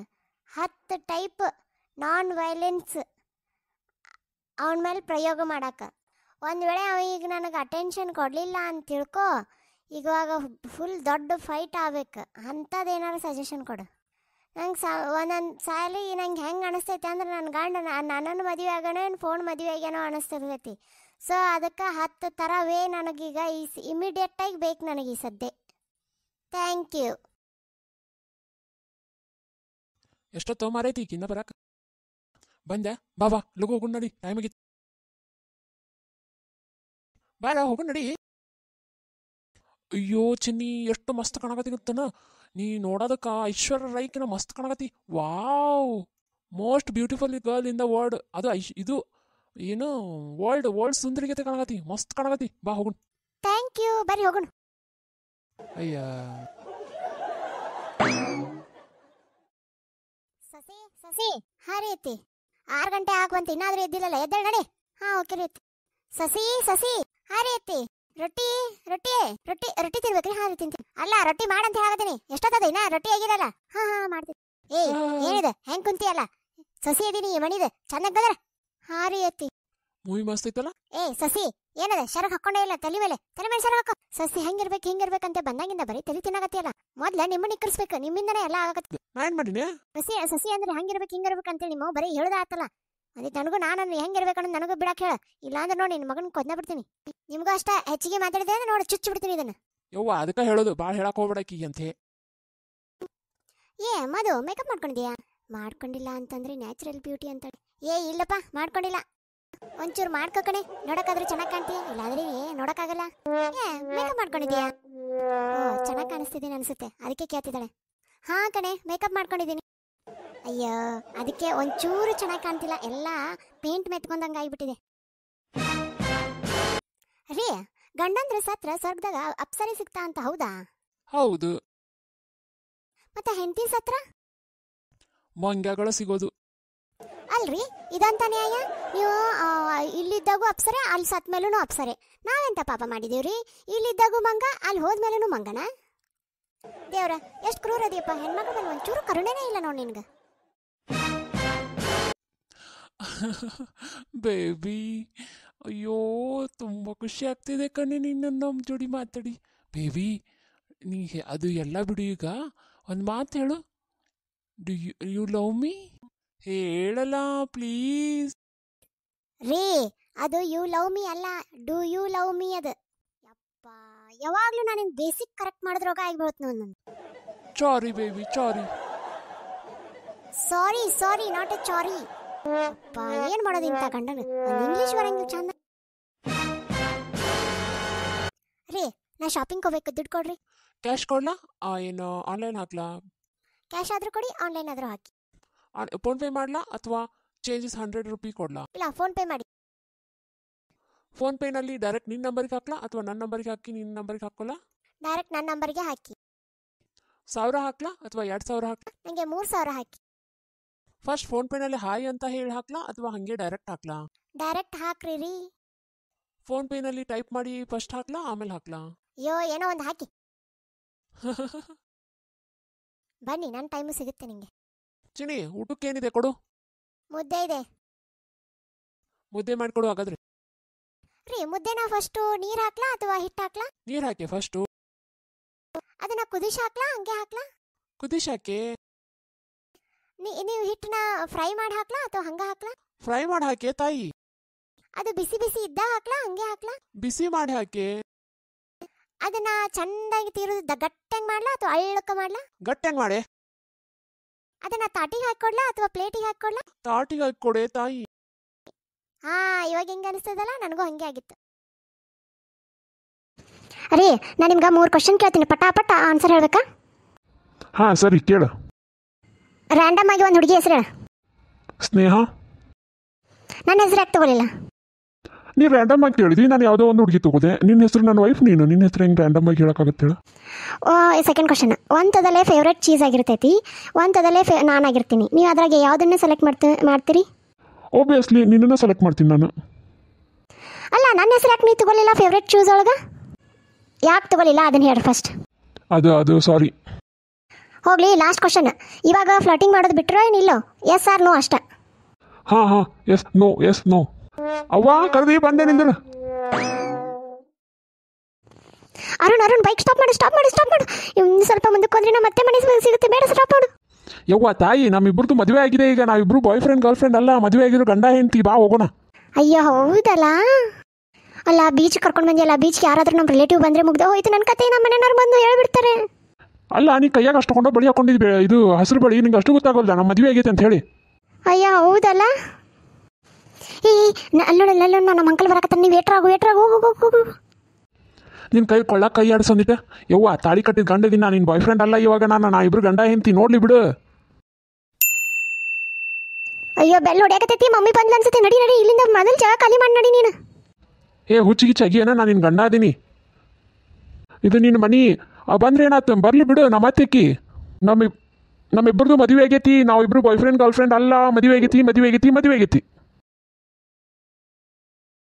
10 ಟೈಪ್ ನಾನ್ ವೈಲೆನ್ಸ್ ಅವನ ಮೇಲೆ ಪ್ರಯೋಗ ಮಾಡಕ್ಕೆ. ಒಂದು ವೇಳೆ ಅವ ಈಗ ನನಗೆ ಅಟೆನ್ಷನ್ ಕೊಡಲಿಲ್ಲ ಅಂತ ತಿಳ್ಕೊ, ಇವಾಗ ಫುಲ್ ದೊಡ್ಡ ಫೈಟ್ ಆಗ್ಬೇಕು. ಅಂಥದ್ದು ಏನಾದ್ರು ಸಜೆಷನ್ ಕೊಡು. ನಂಗೆ ಒಂದೊಂದು ಸಾಲಿ ನಂಗೆ ಹೆಂಗೆ ಅನಿಸ್ತೈತೆ ಅಂದ್ರೆ, ನನ್ನ ಗಂಡ ನನ್ನನ್ನು ಮದುವೆ ಆಗೋಣ, ಫೋನ್ ಮದುವೆ ಆಗ್ಯಾನೋ ಅನಿಸ್ತಿರ್ತೈತಿ. ಸೊ ಅದಕ್ಕೆ 10 ಥರ ವೇ ನನಗೀಗ ಇಮಿಡಿಯೇಟಾಗಿ ಬೇಕು ನನಗೆ ಈ ಸದ್ಯ. Thank you. ಎಷ್ಟೊತ್ತು ಮಾರೈತಿ ಈಗಿನ್ನ ಬರಾಕ? ಬಂದೆ ಬಾಬಾ, ಲಗು ಹೋಗು ನಡಿ, ಟೈಮ್ ಆಗಿತ್ತು. ಬಾರ ಹೋಗು ನಡಿ. ಅಯ್ಯೋ ಚಿನ್ನಿ, ಎಷ್ಟು ಮಸ್ತ್ ಕಾಣಕತ್ತಿ ಗೊತ್ತನ ನೀ ನೋಡೋದಕ್ಕ. ಐಶ್ವರ್ಯ ರೈಕಿನ ಮಸ್ತ್ ಕಾಣಕತ್ತಿ. Wow, most beautiful girl in the world. ಅದು ಇದು ಏನು ವರ್ಲ್ಡ್ ಸುಂದರಿಗತೆ ಕಾಣಕತ್ತಿ, ಮಸ್ತ್ ಕಾಣಕತ್ತಿ. ಬಾ ಹೋಗುಣ. ಥ್ಯಾಂಕ್ ಯು, ಬರ್ರಿ ಹೋಗುಣ. ಅಯ್ಯ ಸಸಿ ಹಾ ರೀತಿ 6 ಗಂಟೆ ಆಗುವಂತ ಇನ್ನಾದ್ರೂ ಎದ್ದಿಲ್ಲಲ್ಲ, ಎದ್ದೇಳ ನಡಿ. ಹಾ ಓಕೆ ರೀತಿ. ಸಸಿ ಹಾ ರೀತಿ. ರೊಟ್ಟಿ ರೊಟ್ಟಿ ರೊಟ್ಟಿ ರೊಟ್ಟಿ ತಿನ್ಬೇಕ್ರಿ? ಹಾ ರೀ ತಿಂತೀನಿ. ಅಲ್ಲ, ರೊಟ್ಟಿ ಮಾಡಂತ ಹೇಳಕತ್ತೀನಿ. ಎಷ್ಟೊತ್ತದ ಇನ್ನ ರೊಟ್ಟಿ ಆಗಿರಲ್ಲ. ಹಾ ಮಾಡ್ತೀನಿ. ಏನಿದೆ ಹೆಂಗ್ ಕುಂತಿಯಲ್ಲ? ಸಸಿ ಇದೀನಿ ಮಣಿದೆ, ಚಂದಾಗ ಬದರ. ಹಾ ರೀ ಎತ್ತಿ. ಮೂವಿ ಮಸ್ತ್ ಐತಲ್ಲ. ಸಸಿ ಏನದ ಶರಗ್ ಹಾಕೊಂಡೇ ಇಲ್ಲ, ತಲೆ ಮೇಲೆ ಶರಗ್ ಹಾಕೋ. ಸಸಿ ಹಿಂಗಿರ್ಬೇಕಂತೆ ಬಂದಾಗಿಂದ ಬರೀ ತಲೆ ತಿನ್ನಾಗತ್ತಿಯಲ್ಲ. ಮೊದ್ಲ ನಿಮ್ಮನ್ನ ನಿಕ್ಕರ್ಸ್ಬೇಕು, ನಿಮ್ಮಿಂದನೇ ಎಲ್ಲ ಆಗತ್ತೆ. ನಾ ಏನ್ ಮಾಡಿನಿ? ಸಸಿ ಅಂದ್ರೆ ಹಿಂಗಿರ್ಬೇಕಂತೇಳಿ ನಿಮ್ಮ ಬರೀ ಹೇಳುದ ಆತಲ್ಲ. ಅದೇ ನನಗೂ ನಾನು ಹೆಂಗಿರ್ಬೇಕನ್ನೋದು ನನಗೂ ಬಿಡಾಕ್ ಹೇಳ. ಇಲ್ಲ ಅಂದ್ರೆ ನೋಡಿ ನಿನ್ ಮಗನ್ ಕೊಂದ ಬಿಡ್ತೀನಿ. ನಿಮ್ಗೂ ಅಷ್ಟ ಹೆಚ್ಚಿಗೆ ಮಾತಾಡಿದೆ ಅಂದ್ರೆ ನೋಡಿ ಚುಚ್ಚಿ ಬಿಡ್ತೀನಿ ಇದನ್ನ. ಯವ್ವ ಅದಕ್ಕ ಹೇಳೋದು, ಭಾಳ ಹೇಳಕ್ ಹೋಗ್ಬಿಡಕಿ ಅಂತೆ. ಮಧು ಮೇಕಪ್ ಮಾಡ್ಕೊಂಡಿದ್ಯಾ? ಮಾಡ್ಕೊಂಡಿಲ್ಲ ಅಂತಂದ್ರೆ ನ್ಯಾಚುರಲ್ ಬ್ಯೂಟಿ ಅಂತ. ಇಲ್ಲಪ್ಪ ಮಾಡ್ಕೊಂಡಿಲ್ಲ. ಒಂಚೂರು ಮಾಡ್ಕೋ ಕಣೆ, ನೋಡಕ್ಕಾದ್ರೂ ಚೆನ್ನಾಗಿ ಕಾಣ್ತೀಯ. ಇಲ್ಲಾಂದ್ರೆ ನೋಡಕ್ಕಾಗಲ್ಲ. ಮೇಕಪ್ ಮಾಡ್ಕೊಂಡಿದ್ಯಾ? ಚೆನ್ನಾಗಿ ಕಾಣಿಸ್ತಿದ್ದೀನಿ ಅನ್ಸುತ್ತೆ, ಅದಕ್ಕೆ ಕೇಳ್ತಿದ್ದಾಳೆ. ಹಾ ಕಣೆ, ಮೇಕಪ್ ಮಾಡ್ಕೊಂಡಿದ್ದೀನಿ. ಅಯ್ಯೋ, ಅದಕ್ಕೆ ಒಂಚೂರು ಚೆನ್ನಾಗಿ ಕಾಣ್ತಿಲ್ಲ, ಎಲ್ಲ ಪೇಂಟ್ ಮೆತ್ಕೊಂಡಂಗ ಆಗ್ಬಿಟ್ಟಿದೆ. ರೀ, ಗಂಡಂದ್ರೆ ಸತ್ರ ಸ್ವರ್ಗದಾಗ ಅಪ್ಸರಿ ಸಿಗ್ತಾ ಅಂತ ಹೌದಾ? ಹೌದು. ಮತ್ತೆ ಹೆಂಡತಿ ಸತ್ರ ಮಂಗ್ಯಗಳು ಸಿಗೋದು. ಅಲ್ರಿ, ಇದಂತ ನ್ಯಾಯ? ನೀವು ಇಲ್ಲಿದ್ದಾಗೂ ಅಪ್ಸರೆ, ಅಲ್ಲಿ ಸತ್ ಮೇಲೂ ಅಪ್ಸರೆ. ನಾವೆಂತ ಪಾಪ ಮಾಡಿದೀವ್ರಿ? ಇಲ್ಲಿದ್ದಾಗೂ ಮಂಗ, ಅಲ್ಲಿ ಹೋದ್ಮೇಲೂ ಮಂಗನ? ದೇವ್ರ, ಎಷ್ಟು ಕ್ರೂರ ಅದೀಯಪ್ಪ. ಹೆಣ್ಮಕ್ಳ ಮೇಲೆ ಒಂಚೂರು ಕರುಣೆನೇ ಇಲ್ಲ ನೋಡಿ ನಿನ್ಗ. ಬೇಬಿ, ಅಯ್ಯೋ ತುಂಬ ಖುಷಿ ಆಗ್ತಿದೆ ಕಣೆ ನಿನ್ನ ನಮ್ಮ ಜೋಡಿ ಮಾತಾಡಿ. ಬೇಬಿ, ನೀ ಅದು ಎಲ್ಲ ಬಿಡು. ಈಗ ಒಂದು ಮಾತು ಹೇಳು. Do you love me? ಹೇಳಲ್ಲ ಪ್ಲೀಸ್. ರೀ, ಅದು ಯು ಲವ್ ಮೀ ಅಲ್ಲ, ಡು ಯು ಲವ್ ಮೀ ಅದು. ಯಪ್ಪ, ಯಾವಾಗ್ಲೂ ನಾನು ಬೇಸಿಕ್ ಕರೆಕ್ಟ್ ಮಾಡಿದ್ರೋಗ ಆಗ್ಬಿಡುತ್ತೆ ನಾನು. Sorry baby, sorry. Sorry sorry not a ಚಾರಿ. ಅಪ್ಪ ಏನು ಮಾಡೋದು ಇಂಥ ಗಂಡನ, ಒಂದು ಇಂಗ್ಲೀಷ್ ಬರಂಗಿಲ್ಲ ಚಂದ. ರೀ ನಾ ಶಾಪಿಂಗ್ ಹೋಗ್ಬೇಕು, ದುಡ್ಡು ಕೊಡ್ರಿ. ಕ್ಯಾಶ್ ಕೊಡ್ಲಾ ಏನು ಆನ್ಲೈನ್ ಹಾಕ್ಲಾ? ಕ್ಯಾಶ್ ಆದರೂ ಕೊಡಿ, ಆನ್ಲೈನ್ ಆದರೂ ಹಾಕಿ. ಫೋನ್ಪೇ ಮಾಡ್ಲಾ ಅಥವಾ ಚೇಂಜಸ್ 100 ರೂಪಿ ಕೊಡ್ಲಾ? ಇಲ್ಲ ಫೋನ್ಪೇ ಮಾಡಿ. ಫೋನ್ಪೇನಲ್ಲಿ ಡೈರೆಕ್ಟ್ ನಿನ್ನ ನಂಬರ್ಗೆ ಹಾಕ್ಲಾ ಅಥವಾ ನನ್ನ ನಂಬರ್ಗೆ ಹಾಕಿ ನಿನ್ನ ನಂಬರ್ಗೆ ಹಾಕೋಲ್ಲ? ಡೈರೆಕ್ಟ್ ನನ್ನ ನಂಬರ್ಗೆ ಹಾಕಿ. 1000 ಹಾಕ್ಲಾ ಅಥವಾ 2000 ಹಾಕ್ಲಾ? ನನಗೆ 3000 ಹಾಕಿ. ಫಸ್ಟ್ ಫೋನ್ಪೇನಲ್ಲಿ ಹಾಯ್ ಅಂತ ಹೇಳಿ ಹಾಕ್ಲಾ ಅಥವಾ ಹಾಗೆ ಡೈರೆಕ್ಟ್ ಹಾಕ್ಲಾ? ಡೈರೆಕ್ಟ್ ಹಾಕ್ರಿ ರೀ. ಫೋನ್ಪೇನಲ್ಲಿ ಟೈಪ್ ಮಾಡಿ ಫಸ್ಟ್ ಹಾಕ್ಲಾ ಆಮೇಲೆ ಹಾಕ್ಲಾ? ಅಯ್ಯೋ ಏನೋ ಒಂದು ಹಾಕಿ. ಬನ್ನಿ, ನನ್ನ ಟೈಮು ಸಿಗುತ್ತೆ ನಿಮಗೆ. ಚಿನಿ, ಊಟಕ್ಕೇನಿದೆ ಕೊಡು. ಮುದ್ದೆ ಇದೆ ಮುದ್ದೆ ಮಾಡಿಕೊಡು ಹಾಗಾದ್ರೆ. ರೀ. ಮುದ್ದೆನ ಫಸ್ಟು ನೀರು ಹಾಕ್ಲಾ ಅಥವಾ ಹಿಟ್ಟು ಹಾಕ್ಲಾ? ನೀರು ಹಾಕಿ ಫಸ್ಟು. ಅದನ್ನ ಕುದಿಸಿ ಹಾಕ್ಲಾ ಹಂಗೆ ಹಾಕ್ಲಾ? ಕುದಿಸಾಕೆ. ನೀವು ಹಿಟ್ಟನ್ನ ಫ್ರೈ ಮಾಡಿ ಹಾಕ್ಲಾ ಅಥವಾ ಹಂಗೆ ಹಾಕ್ಲಾ? ಫ್ರೈ ಮಾಡಿ ಹಾಕಿ ತಾಯಿ. ಅದು ಬಿಸಿ ಬಿಸಿ ಇದ್ದ ಹಾಕ್ಲಾ ಹಂಗೆ ಹಾಕ್ಲಾ? ಬಿಸಿ ಮಾಡಿ ಹಾಕಿ. ಅದನ್ನ ಚಂದಾಗಿ ತೀರೋದು ಗಟ್ಟಂಗೆ ಮಾಡ್ಲಾ ಅಥವಾ ಅಳ್ಳಕ್ಕ ಮಾಡ್ಲಾ? ಗಟ್ಟಂಗೆ ಮಾಡಿ. ಅದನ್ನ ತಾಟಿಗೆ ಹಾಕೊಡ್ಲಾ ಅಥವಾ ಪ್ಲೇಟಿಗೆ ಹಾಕೊಡ್ಲಾ? ತಾಟಿಗೆ ಹಾಕಿ ಕೊಡೆ ತಾಯಿ. ಹಾ, ಇವಾಗ ಹೆಂಗೆ ಅನಿಸ್ತದಲ್ಲ, ನನಗೂ ಹಂಗೆ ಆಗಿತ್ತು. ಅರೇ, ನಾನು ನಿಮ್ಗೆ 3 ಕ್ವಶನ್ ಕೇಳ್ತೀನಿ, ಪಟಾಪಟ ಆನ್ಸರ್ ಹೇಳ್ಬೇಕಾ? ಹಾಂ ಸರಿ ಕೇಳು. ರ್ಯಾಂಡಮ್ ಆಗಿ ಒಂದು ಹುಡುಗಿ ಹೆಸರು ಹೇಳ. ಸ್ನೇಹ. ನನ್ನ ಹೆಸರು ಯಾಕೆ ತಗೊಳ್ಳಿಲ್ಲ? ನೀನು ರ್ಯಾಂಡಮ್ ಆಗಿ ಕೇಳಿದ್ವಿ, ನಾನು ಯಾವುದೋ ಒಂದು ಹುಡುಗಿ ತಗೋದೆ. ನಿನ್ನ ಹೆಸರು ನನ್ನ ವೈಫ್, ನಿನ್ನ ಹೆಸರು ಹೆಂಗೆ ರ್ಯಾಂಡಮ್ ಆಗಿ ಹೇಳೋಕ್ಕಾಗತ್ತೆ ಹೇಳು? Second question. ಒಂಥದಲ್ಲೇ ಫೇವ್ರೇಟ್ ಚೀಸ್ ಆಗಿರ್ತೈತಿ, ಒಂಥದಲ್ಲೇ ನಾನಾಗಿರ್ತೀನಿ. ನೀವು ಅದ್ರಾಗೆ ಯಾವುದನ್ನ ಸೆಲೆಕ್ಟ್ ಮಾಡ್ತೀರಿ? ಓಬಿಯಸ್ಲಿ ನಿನ್ನನ್ನು ಸೆಲೆಕ್ಟ್ ಮಾಡ್ತೀನಿ ನಾನು. ಅಲ್ಲ, ನನ್ನ ಹೆಸರು ಯಾಕೆ ನೀವು ತಗೊಳ್ಳಿಲ್ಲ ಫೇವ್ರೇಟ್ ಚೂಸ್ ಒಳಗೆ? ಯಾಕೆ ತಗೊಳ್ಳಿಲ್ಲ ಅದನ್ನ ಹೇಳಿ ಫಸ್ಟ್. ಅದು ಸಾರಿ. ಹೋಗ್ಲಿ, ಲಾಸ್ಟ್ ಕ್ವಶನ್. ಇವಾಗ ಫ್ಲರ್ಟಿಂಗ್ ಮಾಡೋದು ಬಿಟ್ಟರೋ ಏನಿಲ್ಲೋ? ಎಸ್ ಆರ್ ನೋ ಅಷ್ಟ? ಹಾಂ ಎಸ್ ನೋ. ಅವ್ವ ಕರೆದಿ ಬಂದೆ ನಿಂದ. ಅರುಣ್ ಬೈಕ್ ಸ್ಟಾಪ್ ಮಾಡು. ಇನ್ನು ಸ್ವಲ್ಪ ಮುಂದಕ್ಕೆ ಹೋದ್ರೆ ನಾವು ಮತ್ತೆ ಮನೆ ಸಿಗುತ್ತೆ, ಬೇಡ ಸ್ಟಾಪ್ ಮಾಡು. ಯವ್ವ ತಾಯಿ, ನಮ್ಮಿಬ್ರದ್ದು ಮದುವೆ ಆಗಿದೆ ಈಗ. ನಾವಿಬ್ರು ಬಾಯ್ ಫ್ರೆಂಡ್ ಗರ್ಲ್ ಫ್ರೆಂಡ್ ಅಲ್ಲ, ಮದುವೆ ಆಗಿರೋ ಗಂಡ ಹೆಂಡತಿ. ಬಾ ಹೋಗೋಣ. ಅಯ್ಯೋ ಹೌದಲ್ಲ. ಅಲ್ಲ, ಬೀಚ್ ಕರ್ಕೊಂಡು ಬಂದಿಯಲ್ಲ, ಬೀಚ್ಗೆ ಯಾರಾದ್ರೂ ನಮ್ಮ ರಿಲೇಟಿವ್ ಬಂದರೆ ಮುಗ್ದೆ ಹೋಯ್ತು ನನ್ನ ಕತೆ. ನಮ್ಮ ಮನೆಯವ್ರು ಬಂದು ಹೇಳ್ಬಿಡ್ತಾರೆ. ಅಲ್ಲ, ನೀ ಕೈಯಾಗ ಅಷ್ಟು ಕೊಂಡು ಬಳಿ ಹಾಕೊಂಡಿದ್ದೆ, ಇದು ಹಸಿರು ಬಳಿ. ನಿಂಗೆ ಅಷ್ಟು ಗೊತ್ತಾಗೋಲ್ಲ ನಮ್ಮ ಮದುವೆ ಆಗೈತೆ ಅಂತ ಹೇಳಿ. ಅಯ್ಯೋ ಹೌದಲ್ಲ. ಅಲ್ಲೋಡಲ್ಲ ನಮ್ಮ ಅಂಕಲ್ ಬರಕತ್ತಾರ, ನೀವು ವೇಟ್ರಾಗು ಹೋಗು. ನಿನ್ನ ಕೈ ಕೊಳ್ಳಕ್ಕೆ ಕೈ ಆಡಿಸಂದಿಟ್ಟೆ. ಯವ್ವ ತಾಳಿ ಕಟ್ಟಿದ ಗಂಡ ದಿನ ನಿನ್ನ ಬಾಯ್ ಫ್ರೆಂಡ್ ಅಲ್ಲ ಇವಾಗ. ನಾ ಇಬ್ರು ಗಂಡ ಹೆಂಡತಿ, ನೋಡ್ಲಿ ಬಿಡು. ಅಯ್ಯೋ ಬೆಲ್ಲ ಹೊಡ್ಯಾಕತ್ತೈತಿ, ಮಮ್ಮಿ ಬಂದ್ಲ ಅನ್ಸುತ್ತೆ. ನಡಿ ಇಲ್ಲಿಂದ ಮೊದಲು ಜಾಗ ಖಾಲಿ ಮಾಡಿ ನಡಿ ನೀನು. ಹುಚ್ಚಿಗಿಚ್ಚಾಗಿಯೇನ, ನಾನು ನಿನ್ನ ಗಂಡ ಅದೀನಿ. ಇದು ನಿನ್ನ ಮನಿ. ಬಂದ್ರೆ ಏನಾಯ್ತು, ಬರಲಿ ಬಿಡು. ನಮ್ಮ ಅತ್ತೆಕ್ಕಿ ನಮ್ಮಿಬ್ಬರದು ಮದುವೆ ಆಗೈತಿ. ನಾವಿಬ್ರು ಬಾಯ್ ಫ್ರೆಂಡ್ ಗರ್ಲ್ ಫ್ರೆಂಡ್ ಅಲ್ಲ, ಮದುವೆ ಆಗೈತಿ.